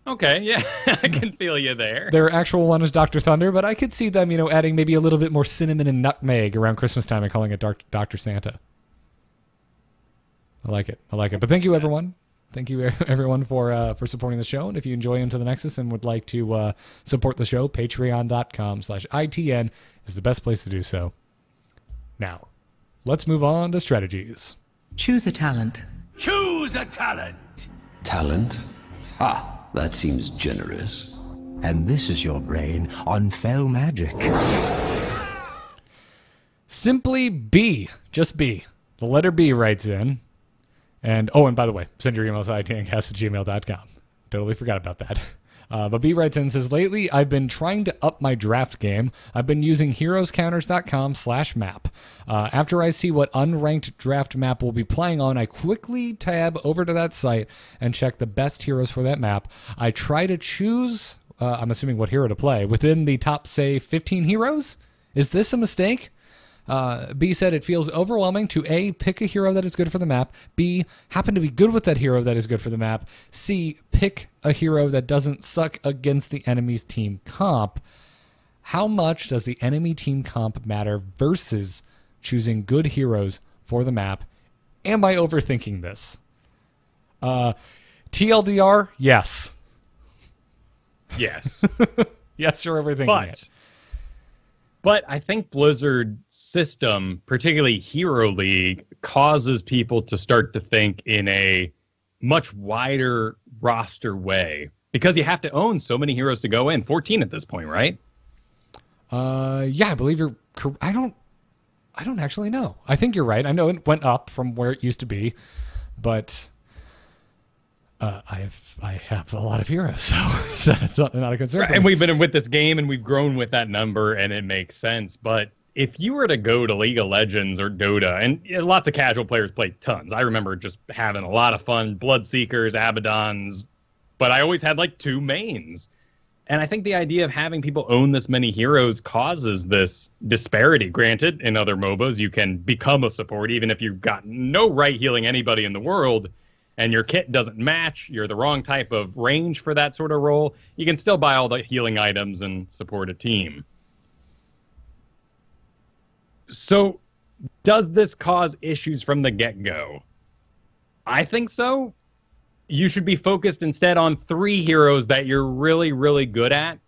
Okay, yeah, I can feel you there. Their actual one is Dr. Thunder, but I could see them, adding maybe a little bit more cinnamon and nutmeg around Christmas time and calling it Dr. Santa. I like it. But thank you, everyone. Thank you, everyone, for supporting the show. And if you enjoy Into the Nexus and would like to support the show, patreon.com/ITN is the best place to do so. Now, let's move on to strategies. Choose a talent. Choose a talent. Talent? That seems generous. And this is your brain on fell magic. Simply B. Just B. The letter B writes in. And by the way, send your emails to itncast@gmail.com. Totally forgot about that. But B writes in and says, lately I've been trying to up my draft game. I've been using heroescounters.com/map. After I see what unranked draft map we'll be playing on, I quickly tab over to that site and check the best heroes for that map. I try to choose, I'm assuming what hero to play, within the top, say, 15 heroes? Is this a mistake? B said it feels overwhelming to A, pick a hero that is good for the map, B, happen to be good with that hero that is good for the map, C, pick a hero that doesn't suck against the enemy's team comp. How much does the enemy team comp matter versus choosing good heroes for the map? Am I overthinking this? TLDR, yes. Yes. Yes, you're overthinking it. But I think Blizzard's system, particularly Hero League, causes people to start to think in a much wider roster way. Because you have to own so many heroes to go in. 14 at this point, right? Yeah, I believe you're correct. I don't actually know. I think you're right. I know it went up from where it used to be, but I have a lot of heroes, so it's not a concern. Right, and we've been with this game, and we've grown with that number, and it makes sense. But if you were to go to League of Legends or Dota, and lots of casual players play tons. I remember just having a lot of fun, Bloodseekers, Abaddons, but I always had like 2 mains. And I think the idea of having people own this many heroes causes this disparity. Granted, in other MOBAs, you can become a support, even if you've got no right healing anybody in the world, and your kit doesn't match, you're the wrong type of range for that sort of role, you can still buy all the healing items and support a team. So, does this cause issues from the get-go? I think so. You should be focused instead on 3 heroes that you're really, really good at,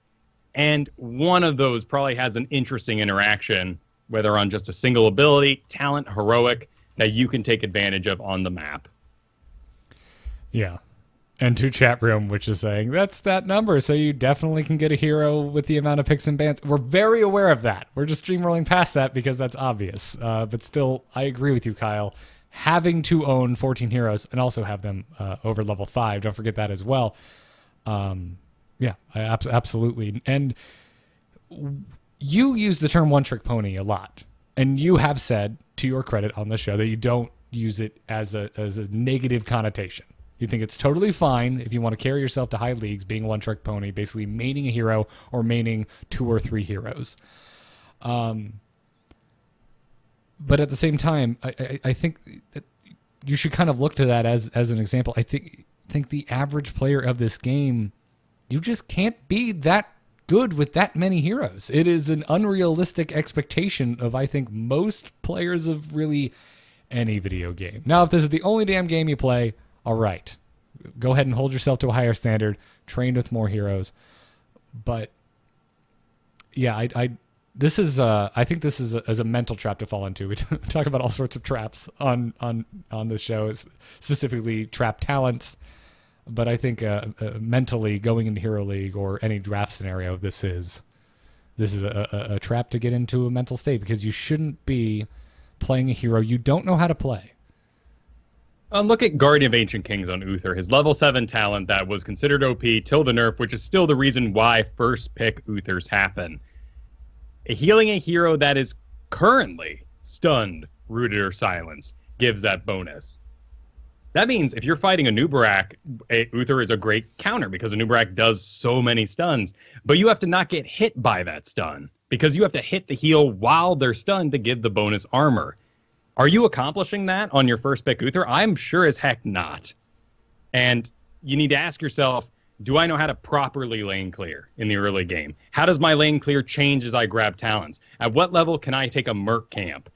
and one of those probably has an interesting interaction, whether on just a single ability, talent, heroic, that you can take advantage of on the map. Yeah. And to chat room, which is saying, that's that number, so you definitely can get a hero with the amount of picks and bans. We're very aware of that. We're just streamrolling past that because that's obvious. But still, I agree with you, Kyle. Having to own 14 heroes and also have them over level 5, don't forget that as well. Yeah, absolutely. And you use the term one-trick pony a lot. And you have said, to your credit on the show, that you don't use it as a negative connotation. You think it's totally fine if you want to carry yourself to high leagues being a one-trick pony, basically maining a hero or maining 2 or 3 heroes. But at the same time, I think that you should kind of look to that as an example. I think the average player of this game, you just can't be that good with that many heroes. It is an unrealistic expectation of, I think, most players of really any video game. Now, if this is the only damn game you play, all right, go ahead and hold yourself to a higher standard, train with more heroes. But yeah, I think this is a mental trap to fall into. We talk about all sorts of traps on this show, specifically trap talents. But I think mentally going into Hero League or any draft scenario, this is a trap to get into a mental state, because you shouldn't be playing a hero you don't know how to play. Look at Guardian of Ancient Kings on Uther, his level 7 talent that was considered OP till the nerf, which is still the reason why first pick Uthers happen. Healing a hero that is currently stunned, rooted, or silenced gives that bonus. That means if you're fighting a Nubarak, Uther is a great counter because a Nubarak does so many stuns, but you have to not get hit by that stun because you have to hit the heal while they're stunned to give the bonus armor. Are you accomplishing that on your first pick Uther? I'm sure as heck not. And you need to ask yourself, do I know how to properly lane clear in the early game? How does my lane clear change as I grab talents? At what level can I take a Merc camp?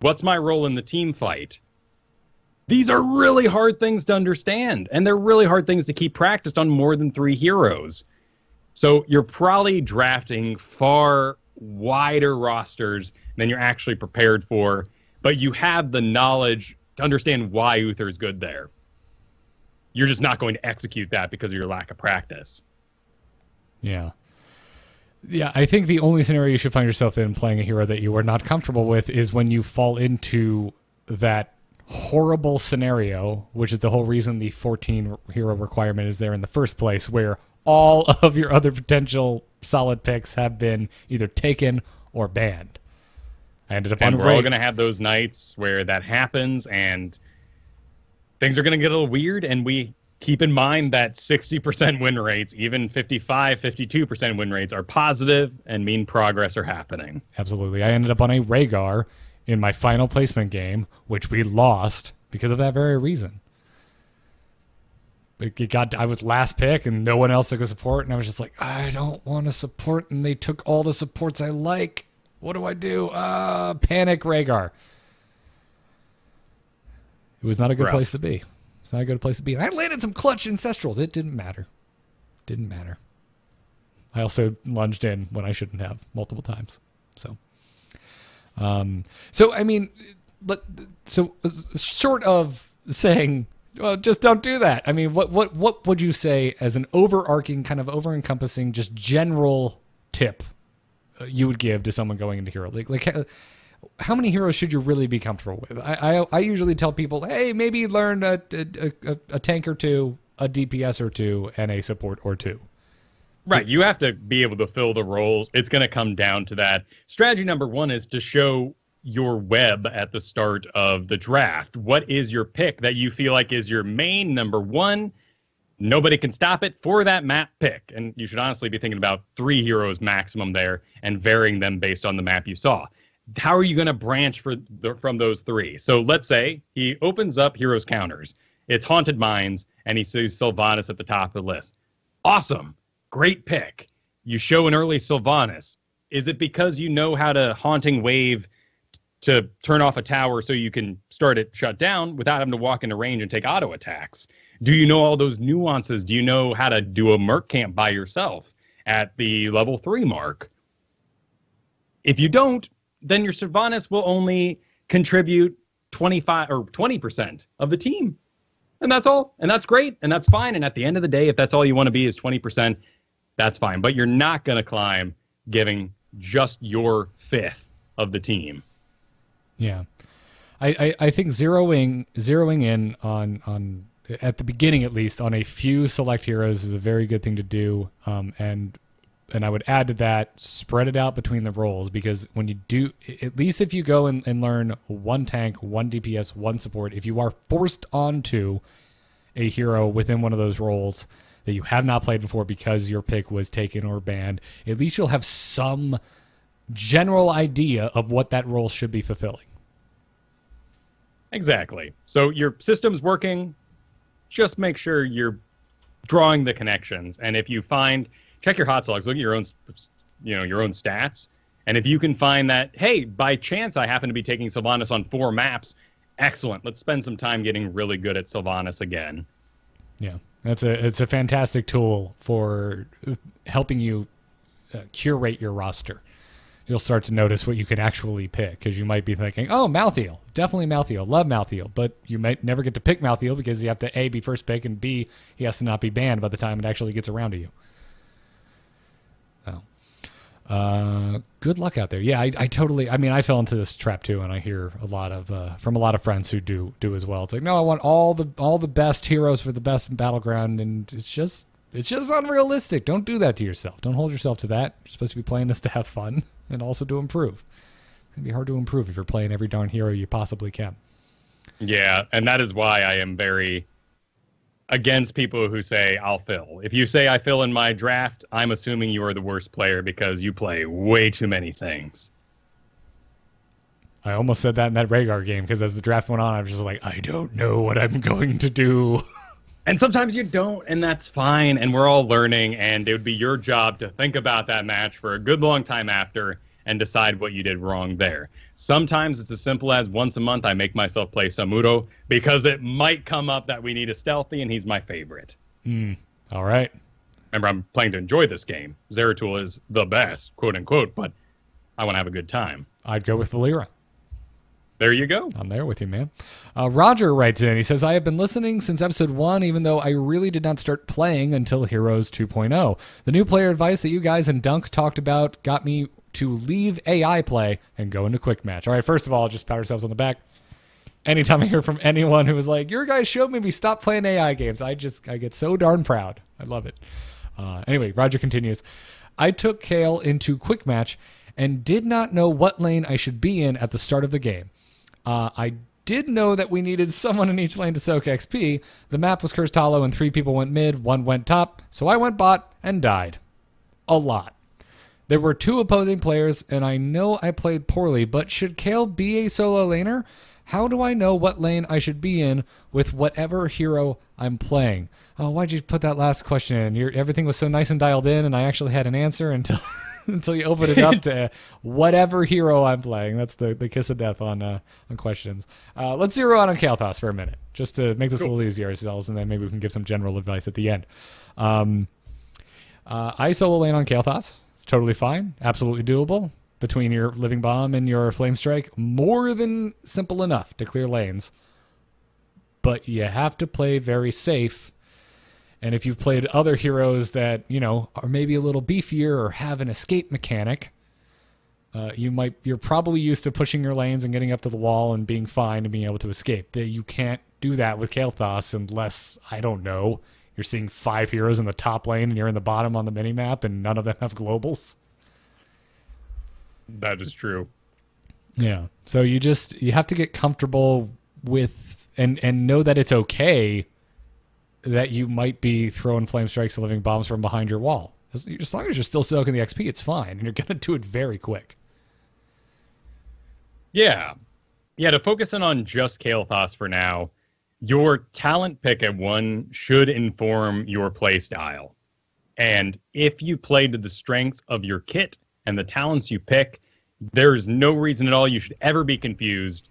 What's my role in the team fight? These are really hard things to understand, and they're really hard things to keep practiced on more than 3 heroes. So you're probably drafting far wider rosters than you're actually prepared for, but you have the knowledge to understand why Uther is good there. You're just not going to execute that because of your lack of practice. Yeah. Yeah, I think the only scenario you should find yourself in playing a hero that you are not comfortable with is when you fall into that horrible scenario, which is the whole reason the 14 hero requirement is there in the first place, where all of your other potential solid picks have been either taken or banned. I ended up on we're all going to have those nights where that happens, and things are going to get a little weird, and we keep in mind that 60% win rates, even 55, 52% win rates are positive and mean progress are happening. Absolutely. I ended up on a Rhaegar in my final placement game, which we lost because of that very reason. I was last pick and no one else took a support, and I was just like, I don't want to support, and they took all the supports I like. What do I do? Panic Rhaegar. It was not a good place to be. It's not a good place to be. And I landed some clutch ancestrals. It didn't matter. Didn't matter. I also lunged in when I shouldn't have multiple times. So I mean, so short of saying, well, just don't do that. I mean, what would you say as an overarching, kind of over-encompassing, just general tip you would give to someone going into Hero League? Like, how many heroes should you really be comfortable with? I usually tell people, hey, maybe learn a tank or two, a DPS or two, and a support or two. Right. You have to be able to fill the roles. It's going to come down to that. Strategy number one is to show your web at the start of the draft. What is your pick that you feel like is your main number one? Nobody can stop it for that map pick. And you should honestly be thinking about 3 heroes maximum there and varying them based on the map you saw. How are you going to branch from those 3? So let's say he opens up Heroes Counters. It's Haunted Mines, and he sees Sylvanas at the top of the list. Awesome. Great pick. You show an early Sylvanas. Is it because you know how to Haunting Wave to turn off a tower so you can start it shut down without having to walk into range and take auto attacks? Do you know all those nuances? Do you know how to do a Merc camp by yourself at the level 3 mark? If you don't, then your Sylvanas will only contribute 25 or 20% of the team. And that's all. And that's great. And that's fine. And at the end of the day, if that's all you want to be is 20%, that's fine. But you're not going to climb giving just your 5th of the team. Yeah. I think zeroing in on at the beginning, at least, on a few select heroes is a very good thing to do. And I would add to that, spread it out between the roles, because when you do, at least if you go and learn 1 tank, 1 DPS, 1 support, if you are forced onto a hero within one of those roles that you have not played before because your pick was taken or banned, at least you'll have some general idea of what that role should be fulfilling. Exactly. So your system's working. Just make sure you're drawing the connections. And if you find, check your hot logs, look at your own, your own stats. And if you can find that, hey, by chance I happen to be taking Sylvanas on 4 maps, excellent. Let's spend some time getting really good at Sylvanas again. Yeah, it's a fantastic tool for helping you curate your roster. You'll start to notice what you can actually pick, because you might be thinking, oh, Malthael, definitely Malthael, love Malthael, but you might never get to pick Malthael because you have to A, be first pick, and B, he has to not be banned by the time it actually gets around to you. So, good luck out there. Yeah, I totally, I mean, I fell into this trap too, and I hear a lot of, from a lot of friends who do as well. It's like, no, I want all the best heroes for the best in Battleground, and it's just unrealistic. Don't do that to yourself. Don't hold yourself to that. You're supposed to be playing this to have fun and also to improve. It's going to be hard to improve if you're playing every darn hero you possibly can. Yeah, and that is why I am very against people who say, I'll fill. If you say I fill in my draft, I'm assuming you are the worst player because you play way too many things. I almost said that in that Rhaegar game, because as the draft went on, I was just like, I don't know what I'm going to do. And sometimes you don't, and that's fine, and we're all learning, and it would be your job to think about that match for a good long time after and decide what you did wrong there. Sometimes it's as simple as once a month I make myself play Samuro because it might come up that we need a stealthy, and he's my favorite. All right. Remember, I'm playing to enjoy this game. Zeratul is the best, quote-unquote, but I want to have a good time. I'd go with Valera. There you go. I'm there with you, man. Roger writes in. He says, I have been listening since episode 1, even though I really did not start playing until Heroes 2.0. The new player advice that you guys and Dunk talked about got me to leave AI play and go into quick match. All right, first of all, just pat ourselves on the back. Anytime I hear from anyone who was like, your guys showed me we stopped playing AI games, I get so darn proud. I love it. Anyway, Roger continues. I took Kale into quick match and did not know what lane I should be in at the start of the game. I did know that we needed someone in each lane to soak XP. The map was cursed hollow and 3 people went mid, 1 went top, so I went bot and died. A lot. There were 2 opposing players, and I know I played poorly, but should Kale be a solo laner? How do I know what lane I should be in with whatever hero I'm playing? Oh, why'd you put that last question in? Everything was so nice and dialed in, and I actually had an answer until until you open it up to whatever hero I'm playing. That's the kiss of death on questions. Let's zero out on Kael'thas for a minute, just to make this a little easier ourselves, and then maybe we can give some general advice at the end. I solo lane on Kael'thas. It's totally fine. Absolutely doable. Between your Living Bomb and your Flame Strike, more than simple enough to clear lanes. But you have to play very safe. And if you've played other heroes that, are maybe a little beefier or have an escape mechanic, you're probably used to pushing your lanes and getting up to the wall and being fine and being able to escape. You can't do that with Kael'thas unless, I don't know, you're seeing 5 heroes in the top lane and you're in the bottom on the minimap and none of them have globals. That is true. Yeah. So you have to get comfortable with and know that it's okay that you might be throwing flame strikes and living bombs from behind your wall. As long as you're still soaking the XP, it's fine. And you're going to do it very quick. Yeah. Yeah, to focus in on just Kael'thas for now, your talent pick at 1 should inform your play style. And if you play to the strengths of your kit and the talents you pick, there's no reason at all you should ever be confused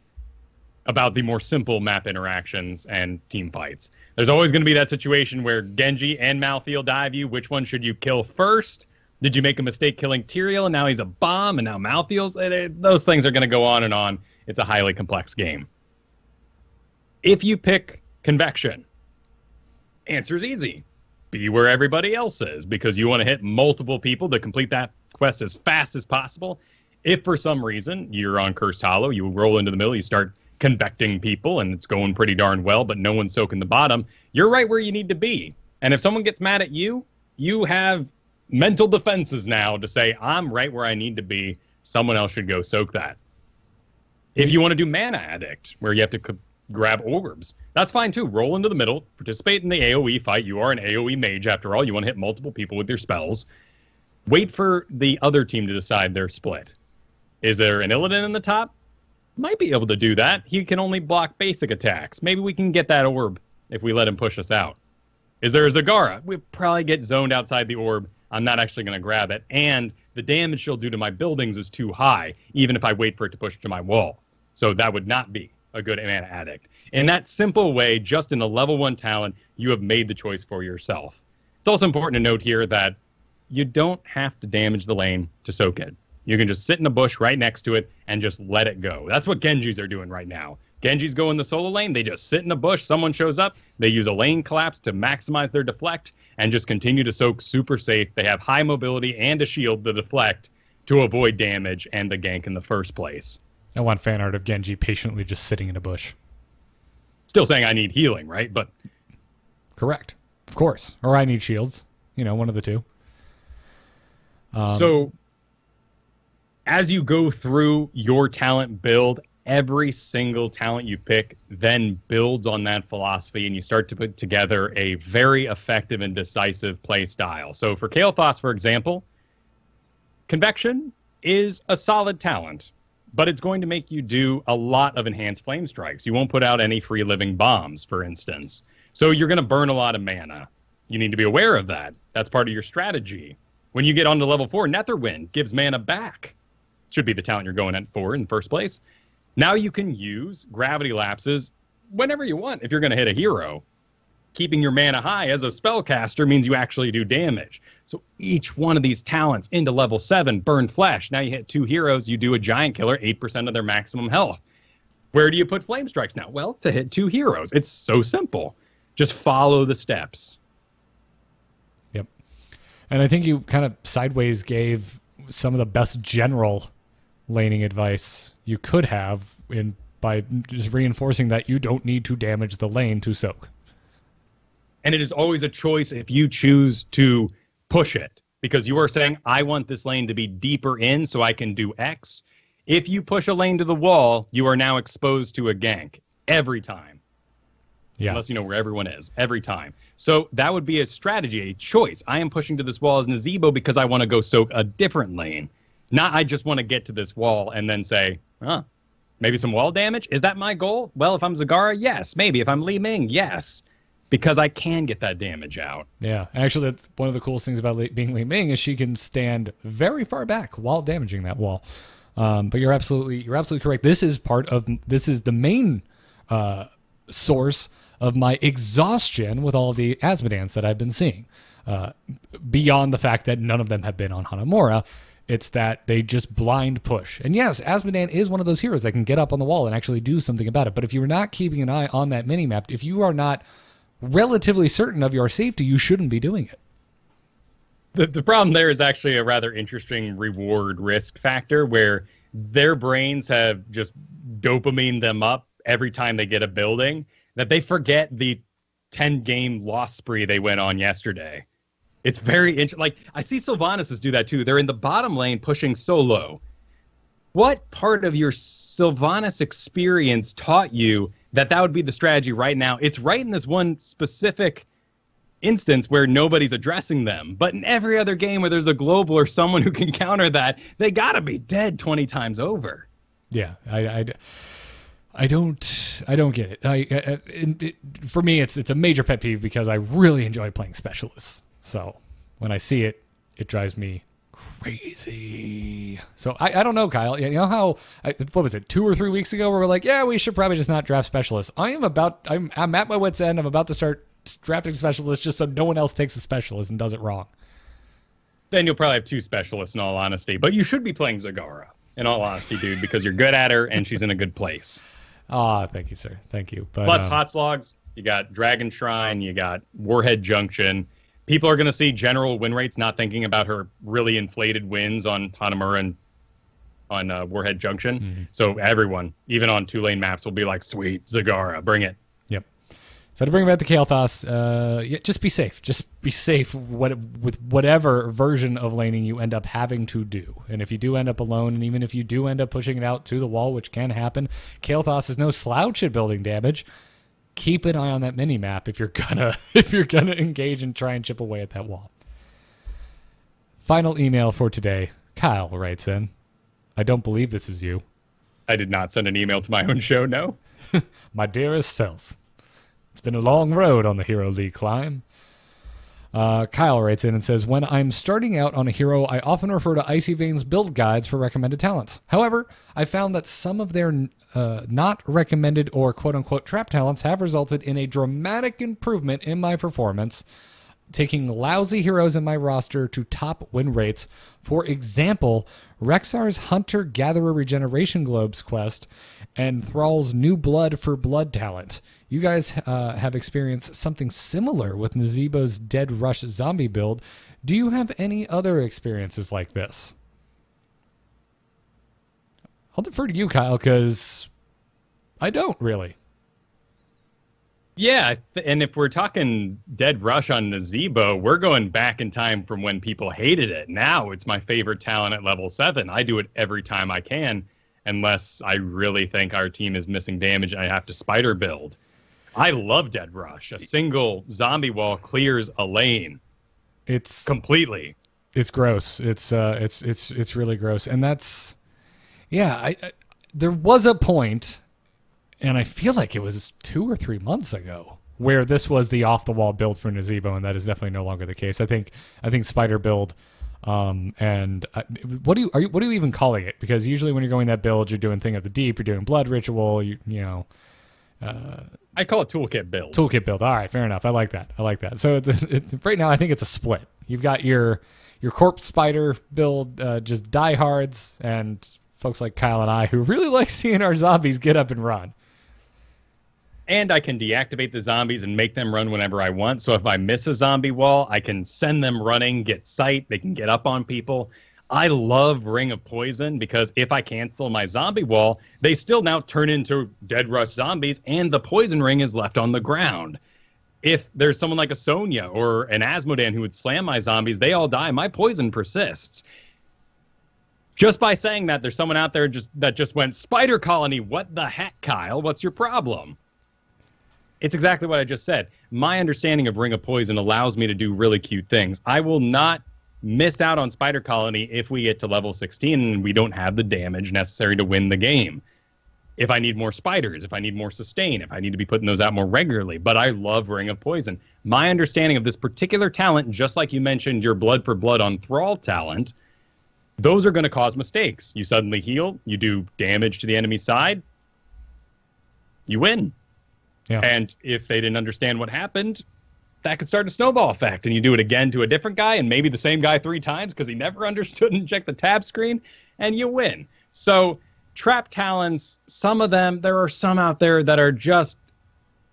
about the more simple map interactions and team fights. There's always going to be that situation where Genji and Malthael dive you. Which one should you kill first? Did you make a mistake killing Tyrael and now he's a bomb and now Malthael's? Those things are going to go on and on. It's a highly complex game. If you pick Convection, answer's easy. Be where everybody else is because you want to hit multiple people to complete that quest as fast as possible. If for some reason you're on Cursed Hollow, you roll into the middle, you start convecting people, and it's going pretty darn well, but no one's soaking the bottom, you're right where you need to be. And if someone gets mad at you, you have mental defenses now to say, I'm right where I need to be. Someone else should go soak that. If you want to do Mana Addict, where you have to grab orbs, that's fine too. Roll into the middle, participate in the AoE fight. You are an AoE mage after all. You want to hit multiple people with your spells. Wait for the other team to decide their split. Is there an Illidan in the top? Might be able to do that. He can only block basic attacks. Maybe we can get that orb if we let him push us out. Is there a Zagara? We'll probably get zoned outside the orb. I'm not actually going to grab it. And the damage she'll do to my buildings is too high, even if I wait for it to push to my wall. So that would not be a good Mana Addict. In that simple way, just in a level 1 talent, you have made the choice for yourself. It's also important to note here that you don't have to damage the lane to soak it. You can just sit in a bush right next to it and just let it go. That's what Genjis are doing right now. Genjis go in the solo lane. They just sit in a bush. Someone shows up. They use a lane collapse to maximize their deflect and just continue to soak super safe. They have high mobility and a shield to deflect to avoid damage and the gank in the first place. I want fan art of Genji patiently just sitting in a bush. Still saying I need healing, right? But correct. Of course. Or I need shields. One of the two. So as you go through your talent build, every single talent you pick then builds on that philosophy, and you start to put together a very effective and decisive play style. So for Kael'thas, for example, Convection is a solid talent, but it's going to make you do a lot of enhanced flame strikes. You won't put out any free living bombs, for instance. So you're going to burn a lot of mana. You need to be aware of that. That's part of your strategy. When you get onto level 4, Netherwind gives mana back. Should be the talent you're going for in the first place. Now you can use Gravity Lapses whenever you want if you're going to hit a hero. Keeping your mana high as a spellcaster means you actually do damage. So each one of these talents into level 7, Burn Flesh. Now you hit 2 heroes, you do a giant killer, 8% of their maximum health. Where do you put Flame Strikes now? Well, to hit 2 heroes. It's so simple. Just follow the steps. Yep. And I think you kind of sideways gave some of the best general laning advice you could have by just reinforcing that you don't need to damage the lane to soak. And it is always a choice if you choose to push it, because you are saying, I want this lane to be deeper in so I can do X. If you push a lane to the wall, you are now exposed to a gank every time. Yeah. Unless you know where everyone is, every time. So that would be a strategy, a choice. I am pushing to this wall as Nazeebo because I want to go soak a different lane. Not I just want to get to this wall and then say, maybe some wall damage? Is that my goal? Well, if I'm Zagara, yes. Maybe. If I'm Li Ming, yes. Because I can get that damage out. Yeah. Actually, that's one of the coolest things about being Li Ming is she can stand very far back while damaging that wall. But you're absolutely correct. This is the main source of my exhaustion with all of the Asmodans that I've been seeing. Beyond the fact that none of them have been on Hanamura, it's that they just blind push. And yes, Asmodan is one of those heroes that can get up on the wall and actually do something about it. But if you're not keeping an eye on that minimap, if you are not relatively certain of your safety, you shouldn't be doing it. The problem there is actually a rather interesting reward risk factor where their brains have just dopamine them up every time they get a building, that they forget the 10-game loss spree they went on yesterday. It's very interesting. Like, I see Sylvanas do that too. They're in the bottom lane pushing so low. What part of your Sylvanas experience taught you that would be the strategy right now? It's right in this one specific instance where nobody's addressing them. But in every other game where there's a global or someone who can counter that, they got to be dead 20 times over. Yeah, I don't get it. For me, it's a major pet peeve because I really enjoy playing specialists. So when I see it, it drives me crazy. So I don't know, Kyle. You know how what was it, 2 or 3 weeks ago, where we're like, yeah, we should probably just not draft specialists. I'm at my wit's end. I'm about to start drafting specialists just so no one else takes a specialist and does it wrong. Then you'll probably have 2 specialists in all honesty. But you should be playing Zagara, in all honesty, dude, because you're good at her and she's in a good place. Thank you, sir. Thank you. But, plus hot slogs, you got Dragon Shrine, you got Warhead Junction. People are going to see general win rates, not thinking about her really inflated wins on Hanamura and on Warhead Junction. Mm-hmm. So everyone, even on 2-lane maps, will be like, sweet, Zagara, bring it. Yep. So to bring back to Kael'thas, just be safe. Just be safe with whatever version of laning you end up having to do. And if you do end up alone, and even if you do end up pushing it out to the wall, which can happen, Kael'thas is no slouch at building damage. Keep an eye on that mini map if you're gonna engage and try and chip away at that wall. Final email for today. Kyle writes in, I don't believe this is you. I did not send an email to my own show, no. My dearest self. It's been a long road on the Hero League climb. Kyle writes in and says, when I'm starting out on a hero, I often refer to Icy Veins build guides for recommended talents. However, I found that some of their not recommended or quote-unquote trap talents have resulted in a dramatic improvement in my performance, taking lousy heroes in my roster to top win rates. For example, Rexar's Hunter-Gatherer Regeneration Globes quest and Thrall's New Blood for Blood talent. You guys have experienced something similar with Nazeebo's Dead Rush zombie build. Do you have any other experiences like this? I'll defer to you, Kyle, because I don't really. Yeah, and if we're talking Dead Rush on Nazeebo, we're going back in time from when people hated it. Now it's my favorite talent at level 7. I do it every time I can, unless I really think our team is missing damage and I have to spider build. I love Dead Rush. A single zombie wall clears a lane. It's completely. It's gross. It's really gross, and that's I there was a point, and I feel like it was 2 or 3 months ago, where this was the off the wall build for Nazeebo, and that is definitely no longer the case. I think spider build. And what are you even calling it? Because usually when you're going that build, you're doing Thing of the Deep, you're doing Blood Ritual, you know. I call it toolkit build. Toolkit build. All right, fair enough. I like that. So it's right now I think it's a split. You've got your corpse spider build, just diehards, and folks like Kyle and I who really like seeing our zombies get up and run. And I can deactivate the zombies and make them run whenever I want. So if I miss a zombie wall, I can send them running, get sight. They can get up on people. I love Ring of Poison because if I cancel my zombie wall, they still now turn into Dead Rush zombies and the poison ring is left on the ground. If there's someone like a Sonya or an Asmodan who would slam my zombies, they all die. My poison persists. Just by saying that, there's someone out there that just went, spider colony, what the heck, Kyle? What's your problem? It's exactly what I just said. My understanding of Ring of Poison allows me to do really cute things. I will not miss out on Spider Colony if we get to level 16 and we don't have the damage necessary to win the game. If I need more spiders, if I need more sustain, if I need to be putting those out more regularly. But I love Ring of Poison. My understanding of this particular talent, just like you mentioned your Blood for Blood on Thrall talent, those are going to cause mistakes. You suddenly heal, you do damage to the enemy side, you win. Yeah. And if they didn't understand what happened, that could start a snowball effect. And you do it again to a different guy and maybe the same guy 3 times because he never understood and checked the tab screen, and you win. So trap talents, some of them, there are some out there that are just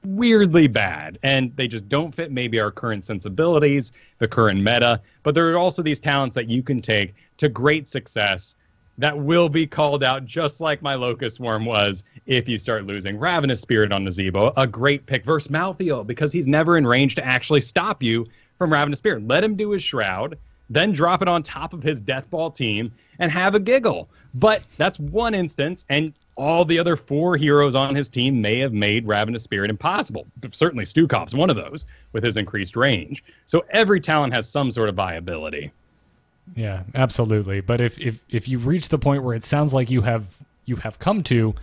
weirdly bad, and they just don't fit maybe our current sensibilities, the current meta. But there are also these talents that you can take to great success that will be called out just like my Locust Swarm was if you start losing. Ravenous Spirit on Nazeebo, a great pick versus Malthael because he's never in range to actually stop you from Ravenous Spirit. Let him do his Shroud, then drop it on top of his Deathball team and have a giggle. But that's one instance, and all the other 4 heroes on his team may have made Ravenous Spirit impossible. Certainly Stukov's one of those with his increased range. So every talent has some sort of viability. Yeah, absolutely. But if you reach the point where it sounds like you have come to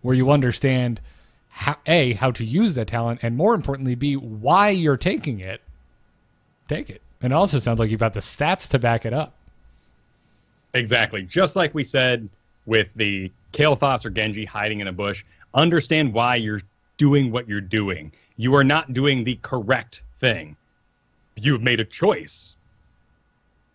where you understand how, A, how to use that talent, and more importantly, B, why you're taking it, take it. And it also sounds like you've got the stats to back it up. Exactly. Just like we said with the Kael'thas or Genji hiding in a bush, understand why you're doing what you're doing. You are not doing the correct thing. You've made a choice.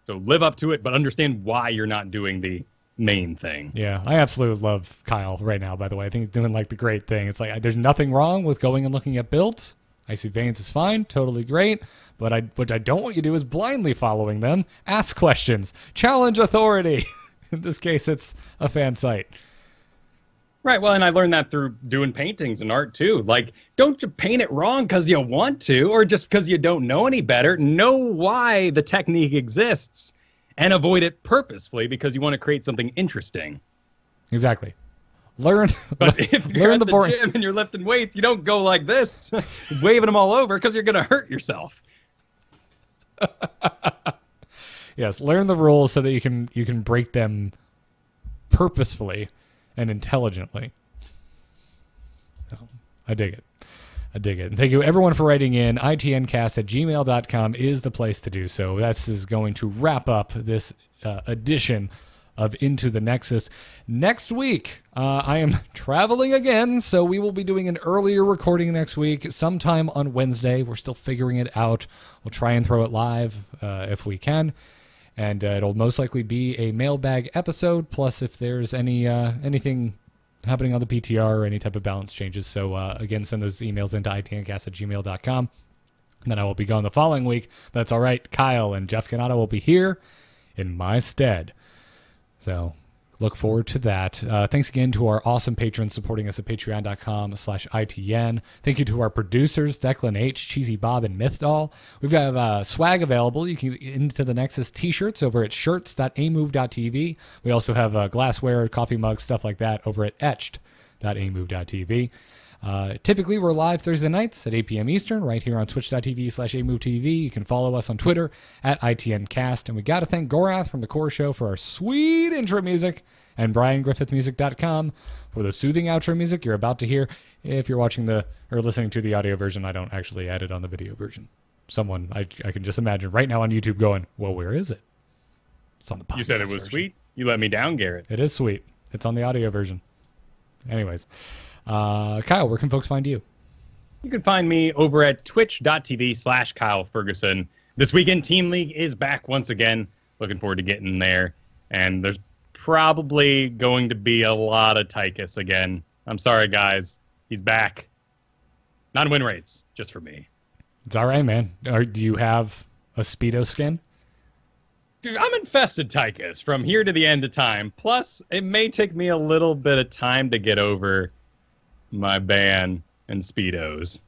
So live up to it, but understand why you're not doing the main thing. Yeah, I absolutely love Kyle right now, by the way. I think he's doing like the great thing. It's like there's nothing wrong with going and looking at builds. Icy Veins is fine, totally great. But what I don't want you to do is blindly following them. Ask questions. Challenge authority. In this case, it's a fan site. Right, well, and I learned that through doing paintings and art, too. Like, don't you paint it wrong because you want to or just because you don't know any better. Know why the technique exists and avoid it purposefully because you want to create something interesting. Exactly. Learn, but if you're learn at the boring gym and you're lifting weights, you don't go like this, waving them all over because you're going to hurt yourself. Yes, learn the rules so that you can break them purposefully and intelligently. So, I dig it. I dig it. And thank you everyone for writing in. itncast@gmail.com is the place to do so. This is going to wrap up this edition of Into the Nexus. Next week, I am traveling again, so we will be doing an earlier recording next week, sometime on Wednesday. We're still figuring it out. We'll try and throw it live if we can. And it'll most likely be a mailbag episode, plus if there's anything happening on the PTR or any type of balance changes. So, again, send those emails into itncast@gmail.com. And then I will be gone the following week. But that's all right. Kyle and Jeff Canado will be here in my stead. So look forward to that. Thanks again to our awesome patrons supporting us at patreon.com/ITN. Thank you to our producers, Declan H, Cheesy Bob, and Mythdoll. We've got swag available. You can get Into the Nexus t-shirts over at shirts.amove.tv. We also have glassware, coffee mugs, stuff like that over at etched.amove.tv. Typically, we're live Thursday nights at 8 p.m. Eastern, right here on twitch.tv/AMoveTV. You can follow us on Twitter at ITNcast. And we got to thank Gorath from The Core Show for our sweet intro music and BrianGriffithMusic.com for the soothing outro music you're about to hear. If you're watching or listening to the audio version, I don't actually add it on the video version. Someone, I can just imagine right now on YouTube going, well, where is it? It's on the podcast You said it was version. sweet? You let me down, Garrett. It is sweet. It's on the audio version. Anyways. Kyle, where can folks find you? You can find me over at twitch.tv/Kyle Fergusson. This weekend, Team League is back once again. Looking forward to getting there. And there's probably going to be a lot of Tychus again. I'm sorry, guys. He's back. Not in win rates, just for me. It's all right, man. Do you have a Speedo skin? Dude, I'm infested Tychus from here to the end of time. Plus, it may take me a little bit of time to get over my ban and Speedos.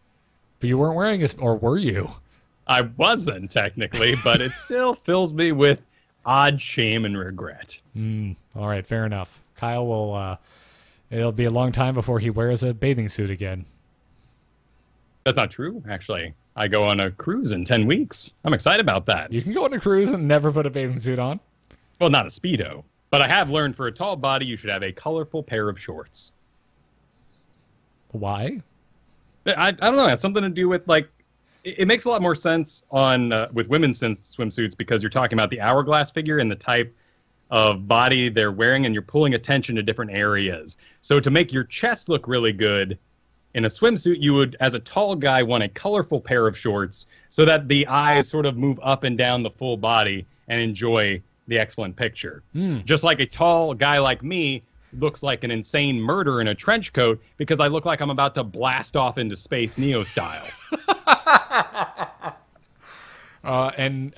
But you weren't wearing or were you? I wasn't, technically, but it still fills me with odd shame and regret. All right, fair enough. Kyle will, it'll be a long time before he wears a bathing suit again. That's not true, actually. I go on a cruise in 10 weeks. I'm excited about that. You can go on a cruise and never put a bathing suit on. Well, not a Speedo. But I have learned for a tall body, you should have a colorful pair of shorts. Why? I don't know. It has something to do with, like, it makes a lot more sense on with women's swimsuits because you're talking about the hourglass figure and the type of body they're wearing, and you're pulling attention to different areas. So to make your chest look really good in a swimsuit, you would, as a tall guy, want a colorful pair of shorts so that the eyes sort of move up and down the full body and enjoy the excellent picture. Just like a tall guy like me looks like an insane murderer in a trench coat because I look like I'm about to blast off into space Neo style. And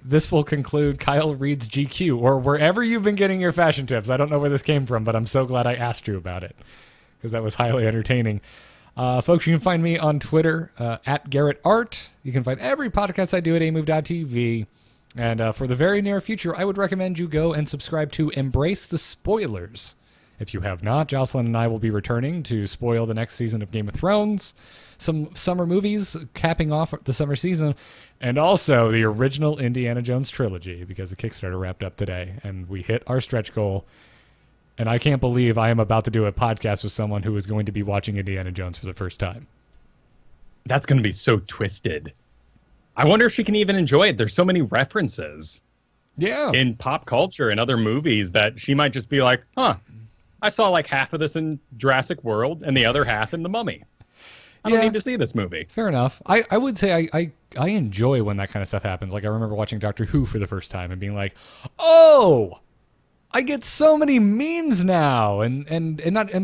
this will conclude Kyle Reads GQ, or wherever you've been getting your fashion tips. I don't know where this came from, but I'm so glad I asked you about it because that was highly entertaining. Folks, you can find me on Twitter at Garrett Art. You can find every podcast I do at amove.tv. And for the very near future, I would recommend you go and subscribe to Embrace the Spoilers. If you have not, Jocelyn and I will be returning to spoil the next season of Game of Thrones, some summer movies capping off the summer season, and also the original Indiana Jones trilogy, because the Kickstarter wrapped up today, and we hit our stretch goal. And I can't believe I am about to do a podcast with someone who is going to be watching Indiana Jones for the first time. That's going to be so twisted. I wonder if she can even enjoy it. There's so many references in pop culture and other movies that she might just be like, huh, I saw like half of this in Jurassic World and the other half in The Mummy. I don't need to see this movie. Fair enough. I would say I enjoy when that kind of stuff happens. Like I remember watching Doctor Who for the first time and being like, oh, I get so many memes now, and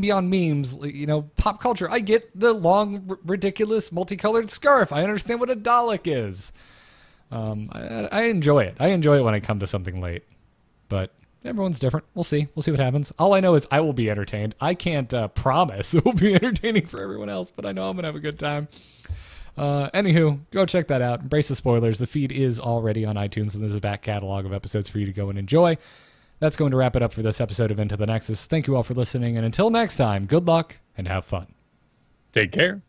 beyond memes, you know, pop culture. I get the long, ridiculous, multicolored scarf. I understand what a Dalek is. I enjoy it. I enjoy it when I come to something late, but everyone's different. We'll see. We'll see what happens. All I know is I will be entertained. I can't promise it will be entertaining for everyone else, but I know I'm gonna have a good time. Anywho, go check that out. Embrace the Spoilers. The feed is already on iTunes, and there's a back catalog of episodes for you to go and enjoy. That's going to wrap it up for this episode of Into the Nexus. Thank you all for listening, and until next time, good luck and have fun. Take care.